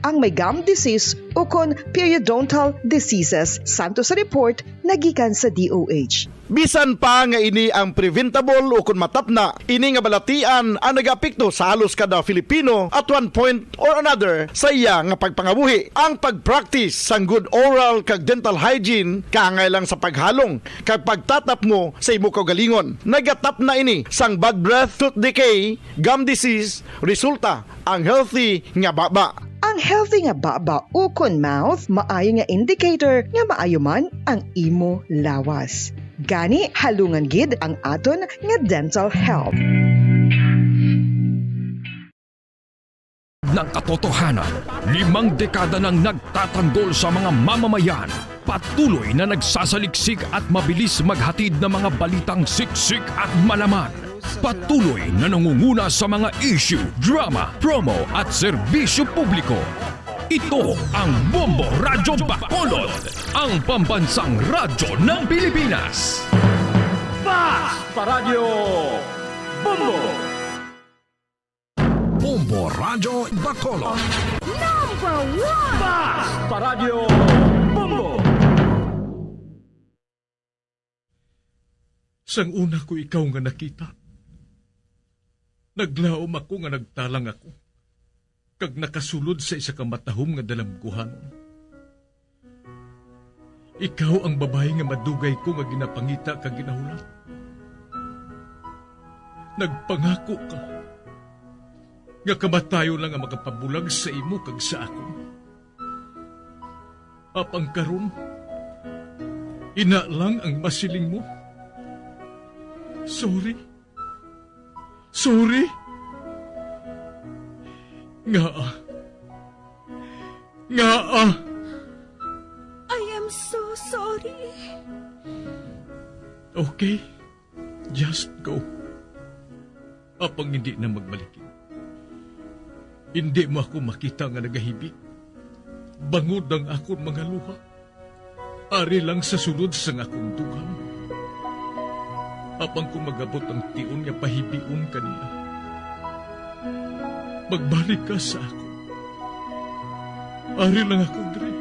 ang may gum disease o kon periodontal diseases, santo sa report nagikan sa DOH. Bisan pa nga ini ang preventable o kung matapna, ini nga balatian ang nag-apekto sa halos kada Filipino at one point or another sa iya nga pagpangabuhi. Ang pag-practice sang good oral kag dental hygiene kaangay lang sa paghalong kag pagtatap mo sa imo kaugalingon. Nagatap na ini sang bad breath, tooth decay, gum disease, resulta ang healthy nga baba. Ang healthy nga baba o kon mouth, maayo nga indicator nga maayo man ang imo lawas. Gani halungan gid ang aton nga dental health. Ng katotohanan, 5 dekada nang nagtatanggol sa mga mamamayan, patuloy na nagsasaliksik at mabilis maghatid ng mga balitang siksik at malaman. Patuloy na nangunguna sa mga issue, drama, promo at serbisyo publiko. Ito ang Bombo Radyo Bacolod, ang pambansang radyo ng Pilipinas. Fast Paradyo Bombo! Bombo Radyo Bacolod. Number 1! Fast Paradyo Bombo! Sang una ko ikaw nga nakita, naglaom ako nga nagtalang ako, kag nakasulod sa isa ka matahom nga dalamguhanon. Ikaw ang babae nga madugay ko nga ginapangita kag ginahulat. nagpangako ka nga kamatayo lang ang makapabulag sa imo kag sa akon. Apang karon, ina lang ang masiling mo. Sorry. Sorry. Nga. I am so sorry. Okay, just go. Apang hindi na magbalikin. Hindi mo ako makita nga nagahibik. Bangod ang akong mga luha. Ari lang sa sulod sang akong dugang. Apang kung magabot ang tion nga pahibiun kanila. Magbalik ka sa ako. Ari lang ako, Dre.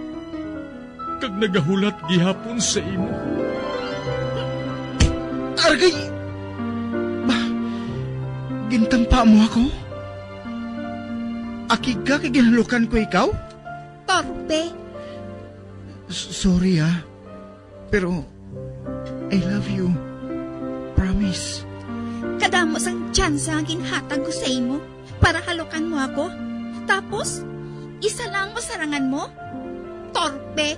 Kag nagahulat gihapon sa imo. Argay! Gintampa mo ako? Akig ka kay ginalukan ko ikaw? Torpe. Sorry pero I love you. Promise. Kadamo sang tsansa ang ginhatag ko sa imo para halukan mo ako. Tapos, isa lang masarangan mo? Torpe.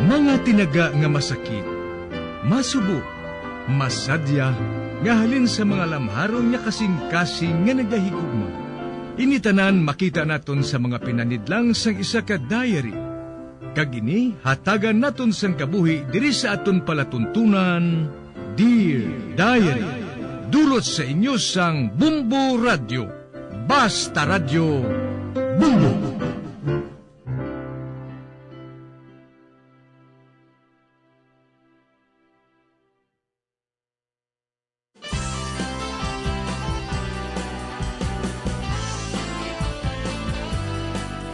Mga tinaga nga masakit, masubo, masadya, nga halin sa mga lamharon nga kasing-kasing nga nagahigugma. Initanan makita naton sa mga pinanidlang sang isa ka diary. Kagini, hatagan naton sang kabuhi diri sa aton palatuntunan, Dear Diary. Dulot sa inyo sang Bumbo Radio. Basta Radio Bumbo.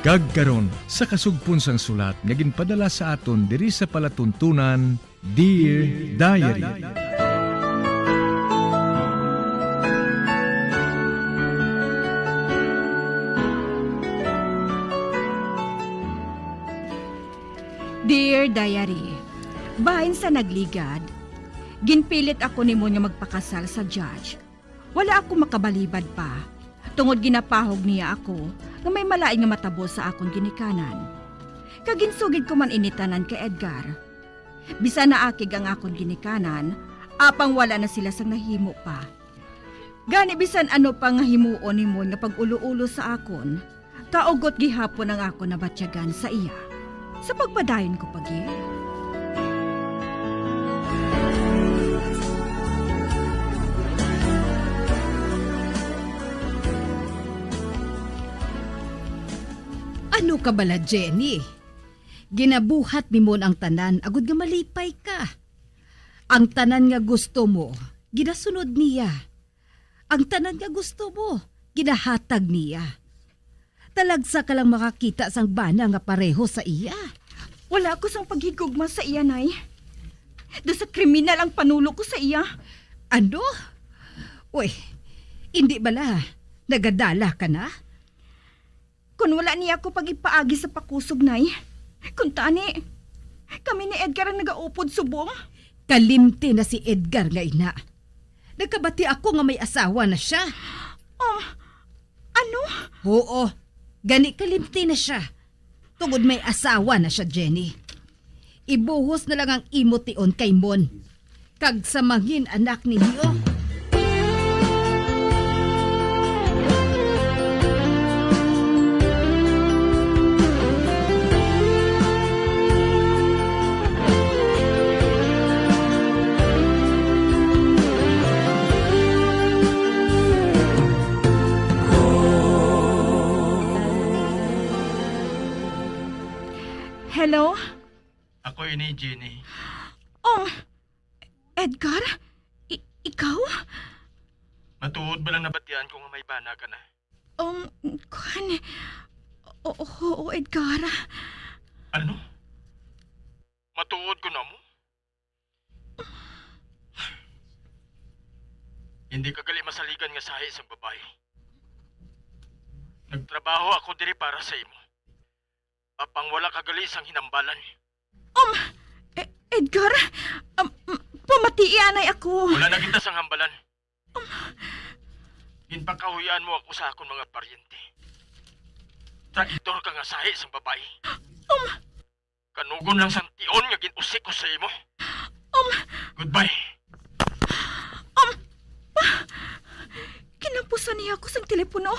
Kagkaron sa kasugpon sang sulat nga ginpadala sa aton diri sa palatuntunan, Dear Diary. Dear Diary, bahin sa nagligad, ginpilit ako nimo nga magpakasal sa judge. Wala ako makabalibad pa. Tungod ginapahog niya ako nga may malain nga matabo sa akong ginikanan. Kaginsugid ko man initanan kay Edgar. Bisa na akig ang akong ginikanan, apang wala na sila sang nahimo pa. Gani bisan ano pa nga himuon nimo nga pag-ulo-ulo sa akon, kaugot gihapon ang ako nabatyagan sa iya. Sa pagpadayon ko pagi. Ano ka bala, Jenny? Ginabuhat ni mo ang tanan, agud nga malipay ka. Ang tanan nga gusto mo, ginasunod niya. Ang tanan nga gusto mo, ginahatag niya. Talagsa ka lang makakita sang bana nga pareho sa iya. Wala ko sang paghigugma sa iya, Nay. Do sa kriminal ang panulo ko sa iya. Ano? Uy, hindi bala, nagadala ka na? Kung wala niya ako pag-ipaagi sa pakusog, Nay. Kung tani, kami ni Edgar ang nagaupod subong. Kalimti na si Edgar nga ina. Nagkabati ako nga may asawa na siya. Oh, ano? Oo, gani kalimti na siya. Tungod may asawa na siya, Jenny. Ibuhos na lang ang imo-tion kay Mon. Kag samangin anak ninyo. Hello? Ako ini, Jenny. Oh, Edgar? Ikaw? Matuod ba lang nabatian ko nga may bana ka na? Kuhan. Oo, Edgar. Ano? Matuod ko na mo? Hindi ka gali masaligan nga sahi sa babae. Nagtrabaho ako diri para sa imo. Apang wala kagalis ang hinambalan. Edgar, Magpamatii anay ako. Wala na kita sang hambalan. Ginpakahuyan mo ako sa akong mga paryente. Traitor ka nga sahi sang babae. Kanugon lang sang tion nga ginusik ko sa imo. Goodbye. Kinampusan niya ako sa telepono.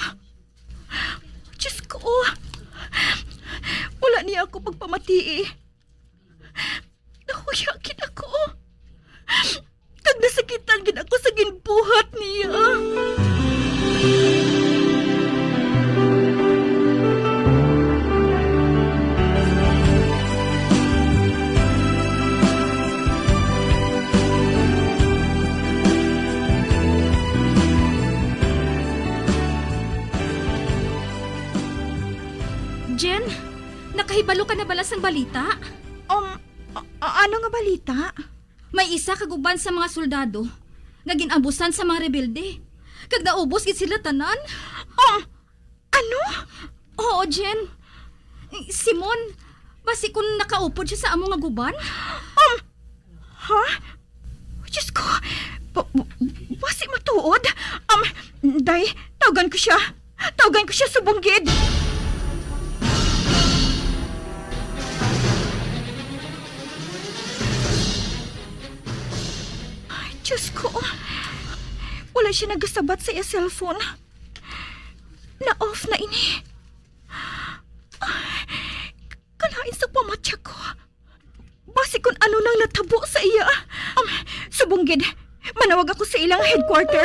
Diyos ko. Wala niya ako pagpamatii. Nahuyakin ako. Kag nasakitan gid ako sa ginbuhat niya. Jen, nakahibalo ka na balas ng balita? Ano nga balita? May isa kaguban sa mga soldado nga ginabusan sa mga rebelde. Kag naubos gid sila tanan. Ano? Oo, Jen. Simon, basi kung nakaupod siya sa among nga guban? Ha? Diyos ko. Basi matuod. Day, tawagan ko siya. Tawagan ko siya sa bunggid. Diyos ko, wala siya nagasabat sa iya cellphone. Na-off na ini. Kalain sa pamatya ko. Basi kung ano nang natabo sa iya. Subunggid, manawag ako sa ilang headquarter.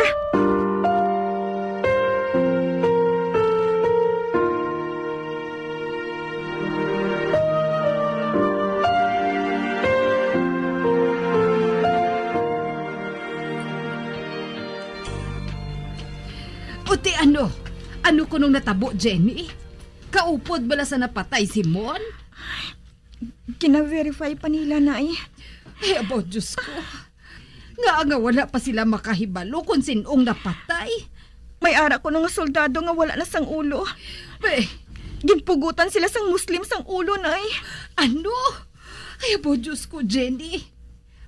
Uti ano? Ano ko nung natabo, Jenny? Kaupod bala sa napatay si Mon? Kina-verify pa nila na eh. Eh, abo, Diyos ko. Nga wala pa sila makahibalo kung sinong napatay. May ara ko nga soldado nga wala na sang ulo. Eh, ginpugutan sila sang Muslim sang ulo na eh. Ano? Ay, abo, Diyos ko, Jenny.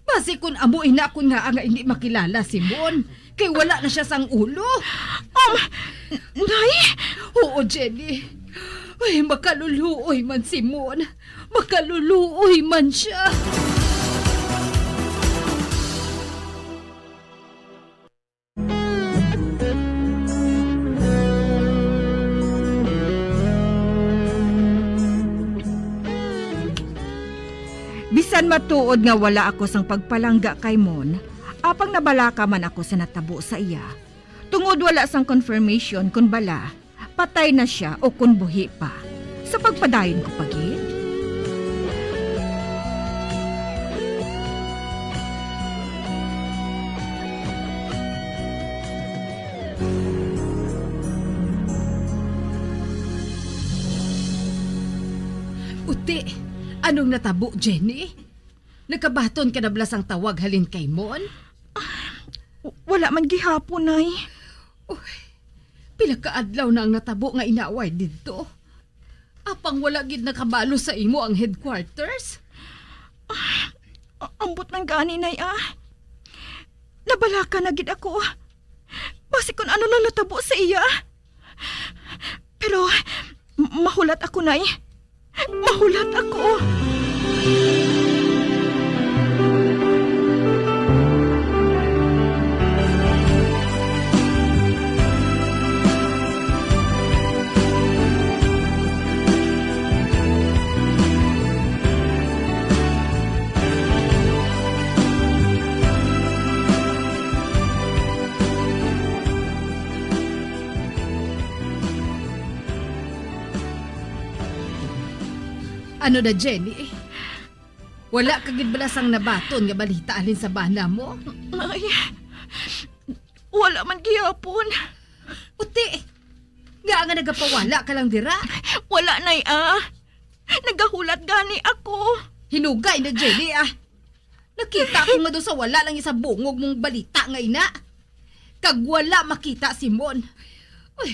Basi kung amo ina ko nga hindi makilala si Mon. Kay wala na siya sang ulo. Nay? Oo, Jenny. Ay, makaluluoy man si Mon. Makaluluoy man siya. Bisan matuod nga wala ako sang pagpalangga kay Mon, apang nabalaka man ako sa natabo sa iya. Tungod wala sang confirmation kung bala, patay na siya o kung buhi pa. Sa pagpadayon ko pagit. Uti, anong natabo, Jenny? Nakabaton ka na blasang tawag halin kay Mon? Wala man gihapon, Nay. Uy, pila ka adlaw na ang natabo nga inaaway dito. Apang wala gid nakabalo sa imo ang headquarters? Ambot man gani, Nay, Nabalaka na gid ako. Basi kung ano nang natabo sa iya. Pero, mahulat ako, Nay. Mahulat ako. Ano na, Jenny? Wala kagid balasang nabaton nga balita alin sa bana mo? Ay, wala man gihapon. Uti, nga nagapawala ka lang dira? Wala, Nay, Nagahulat gani ako. Hinugay na, Jenny, Nakita ko nga doon sa wala lang isa bungog mong balita nga ina. Kag wala makita si Mon. Uy,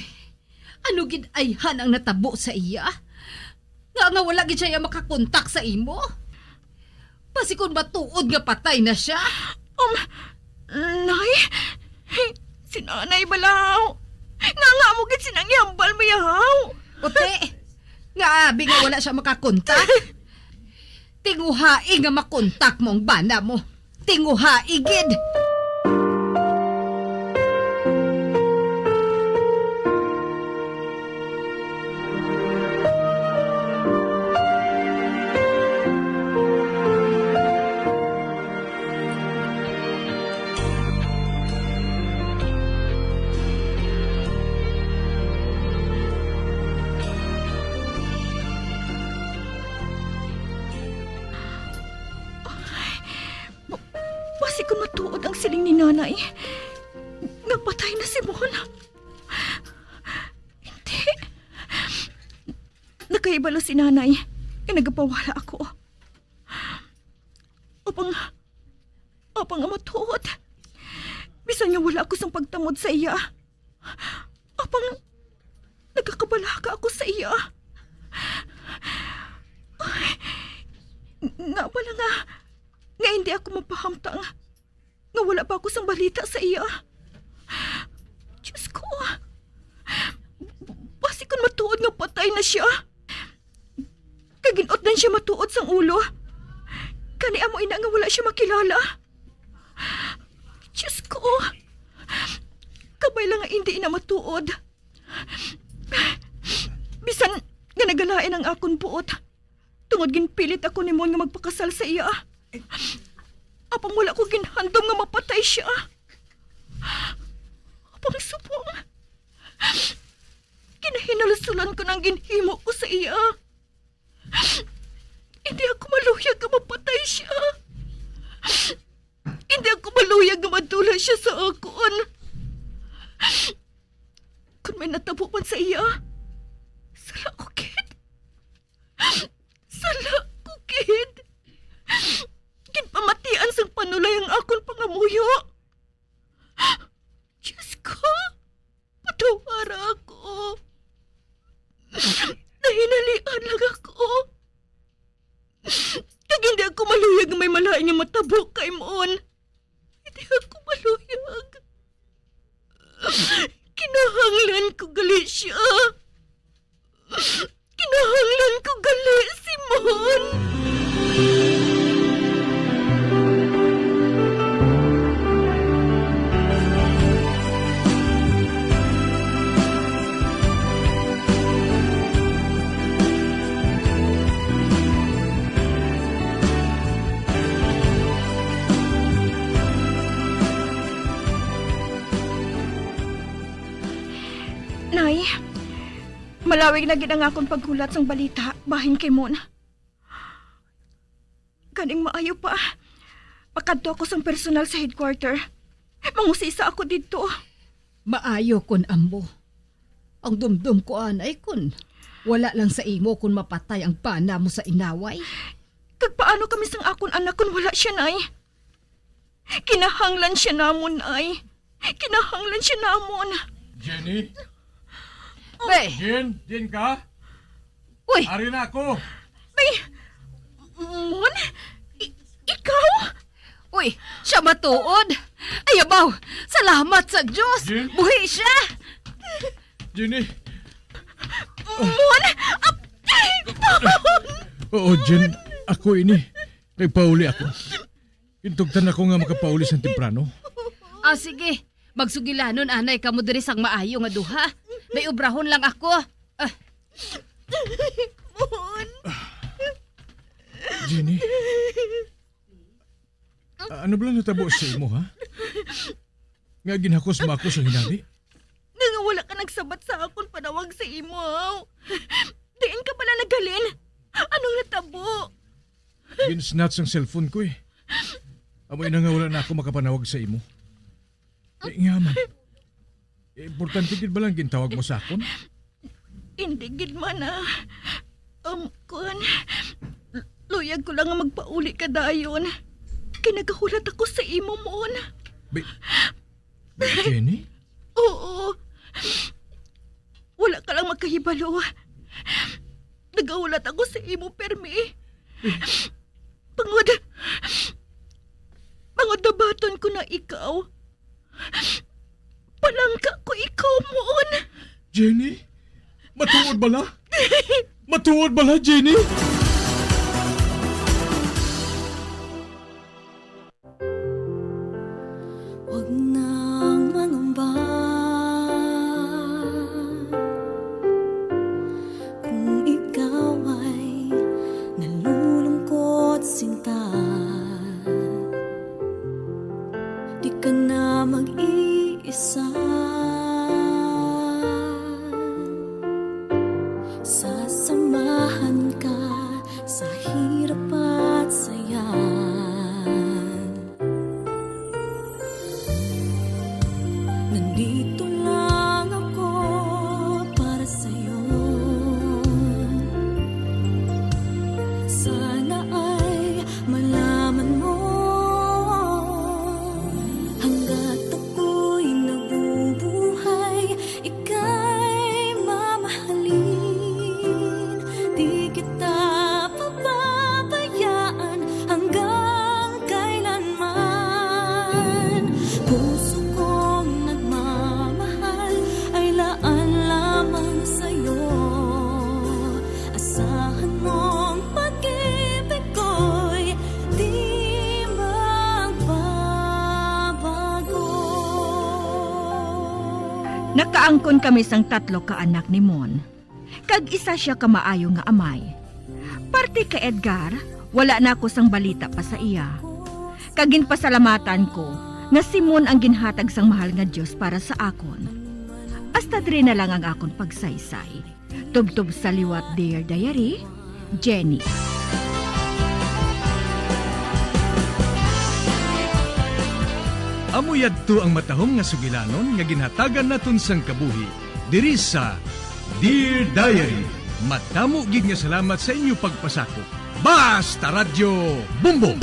ano gid ayhan ang natabo sa iya? Nga wala gid siya makakontak sa imo. Pasi kung matuod nga patay na siya. Nay? Si nanay balaw. Nga mo gid sinang ihambal mo yahaw. Ote, nga abi nga wala siya makakontak. Tinguhai nga makontak mong bana mo. Tinguhai gid. Basi kung matuod ang siling ni nanay. Nagpatay na si Mon. Hindi. Nakaibalo si nanay. Nagapawala ako. Apang nga matuod. Bisan nga wala ako sang pagtamod sa iya. Apang nagkakabalaga ako sa iya. Ay, nga pala nga hindi ako mapahamtang nga wala pa ako sang balita sa iya. Diyos ko. Basi kung matuod nga patay na siya. Kaginot na siya matuod sang ulo. Kani amo ina nga wala siya makilala. Diyos ko. Kabay lang nga hindi ina matuod. Bisan nga nagalain ang akon buot. Tungod ginpilit ako ni Mon nga magpakasal sa iya. Apang wala ko ginhandom nga mapatay siya. Apang subong. Kinahinalasulan ko ng ginhimo ko sa iya. Hindi ako maluyag nga mapatay siya. Hindi ako maluyag nga madula siya sa akon. Kung may natabo man sa iya, sala ko, kid. Sala ko, kid. Ginpamatian sang panulay ang akon pangamuyo. Diyos ko, patuwara ako. Nahinalian lang ako. Kag hindi ako maluyag may malain nga matabo kay Mon. Hindi ako maluyag. Kinahanglan ko gali siya. Kinahanglan ko gali si Mon. Nay, malawig na gid ang akong paghulat sang balita bahin kay Mon. Kaning maayo pa. Pakadto ako sang personal sa headquarter. Mangusisa ako dito. Maayo kun ambo. Ang dumdum ko anay kun wala lang sa imo kun mapatay ang pana mo sa inaway. Kag paano kami sang akon anak kun wala siya, Nay? Kinahanglan siya namon, Nay. Kinahanglan siya namon. Jenny? Bay! Jen ka? Uy! Ari na ako! Bay! Mon? Ikaw? Uy, siya matuod. Ayabaw, salamat sa Diyos. Jen? Buhi siya. Jenny? Mon! Oo, Jen. Ako ini. Nagpauli ako. Intugtan ako nga makapauli sa temprano. Sige. Magsugilanon anay kamo diri sang maayo nga duha. May ubrahon lang ako. Mon! Jenny? Ano ba natabo sa imo, ha? Nga ginhakos mo ako sa hinabi? Nga wala ka nagsabat sa akon panawag sa imo. Diin ka pala nagalin. Anong natabo? Ginsnatch ang cellphone ko eh. Amoy na nga wala na ako makapanawag sa imo. Nga man. Importante gid ba lang gintawag mo sa akon? Hindi gid man kun luyag ko lang nga magpauli ka dayon. Kinagahulat ako sa imo, Mon. Jenny? Oo. Wala ka lang makahibalo. Nagahulat ako sa imo, Permi. Pangod na baton na ikaw. Palangka ko ikaw moon. Jenny? Matuod bala? Matuod bala, Jenny? Huwag nang mangamba kung ikaw ay nalulungkot sinta. Di ka na mag-iisa. Sasamahan ka sa hirap at saya. Nandito lang ako para sa'yo. Sana ay malaman mo, hanggat ako'y nabubuhay, ika'y mamahalin. Di kita pababayaan hanggang kailanman. Puso kong nagmamahal ay laan lamang sa'yo. Asahan mong pag-ibig ko'y di magbabago. Nakaangkon kami sang 3 ka anak ni Mon. Kag isa siya ka maayo nga amay. Parte kay Edgar, wala na ako sang balita pa sa iya. Kagin pasalamatan ko nga si Mon ang ginhatag sang mahal nga Diyos para sa akon. Hasta dre na lang ang akon pagsaysay. Tubtob sa liwat, Dear Diary, Jenny. Amoy adto ang matahong nga sugilanon nga ginhatagan naton sang kabuhi diri sa Dear Diary. Matamo gid nga salamat sa inyo pagpasakop. Basta Radyo Bumbong.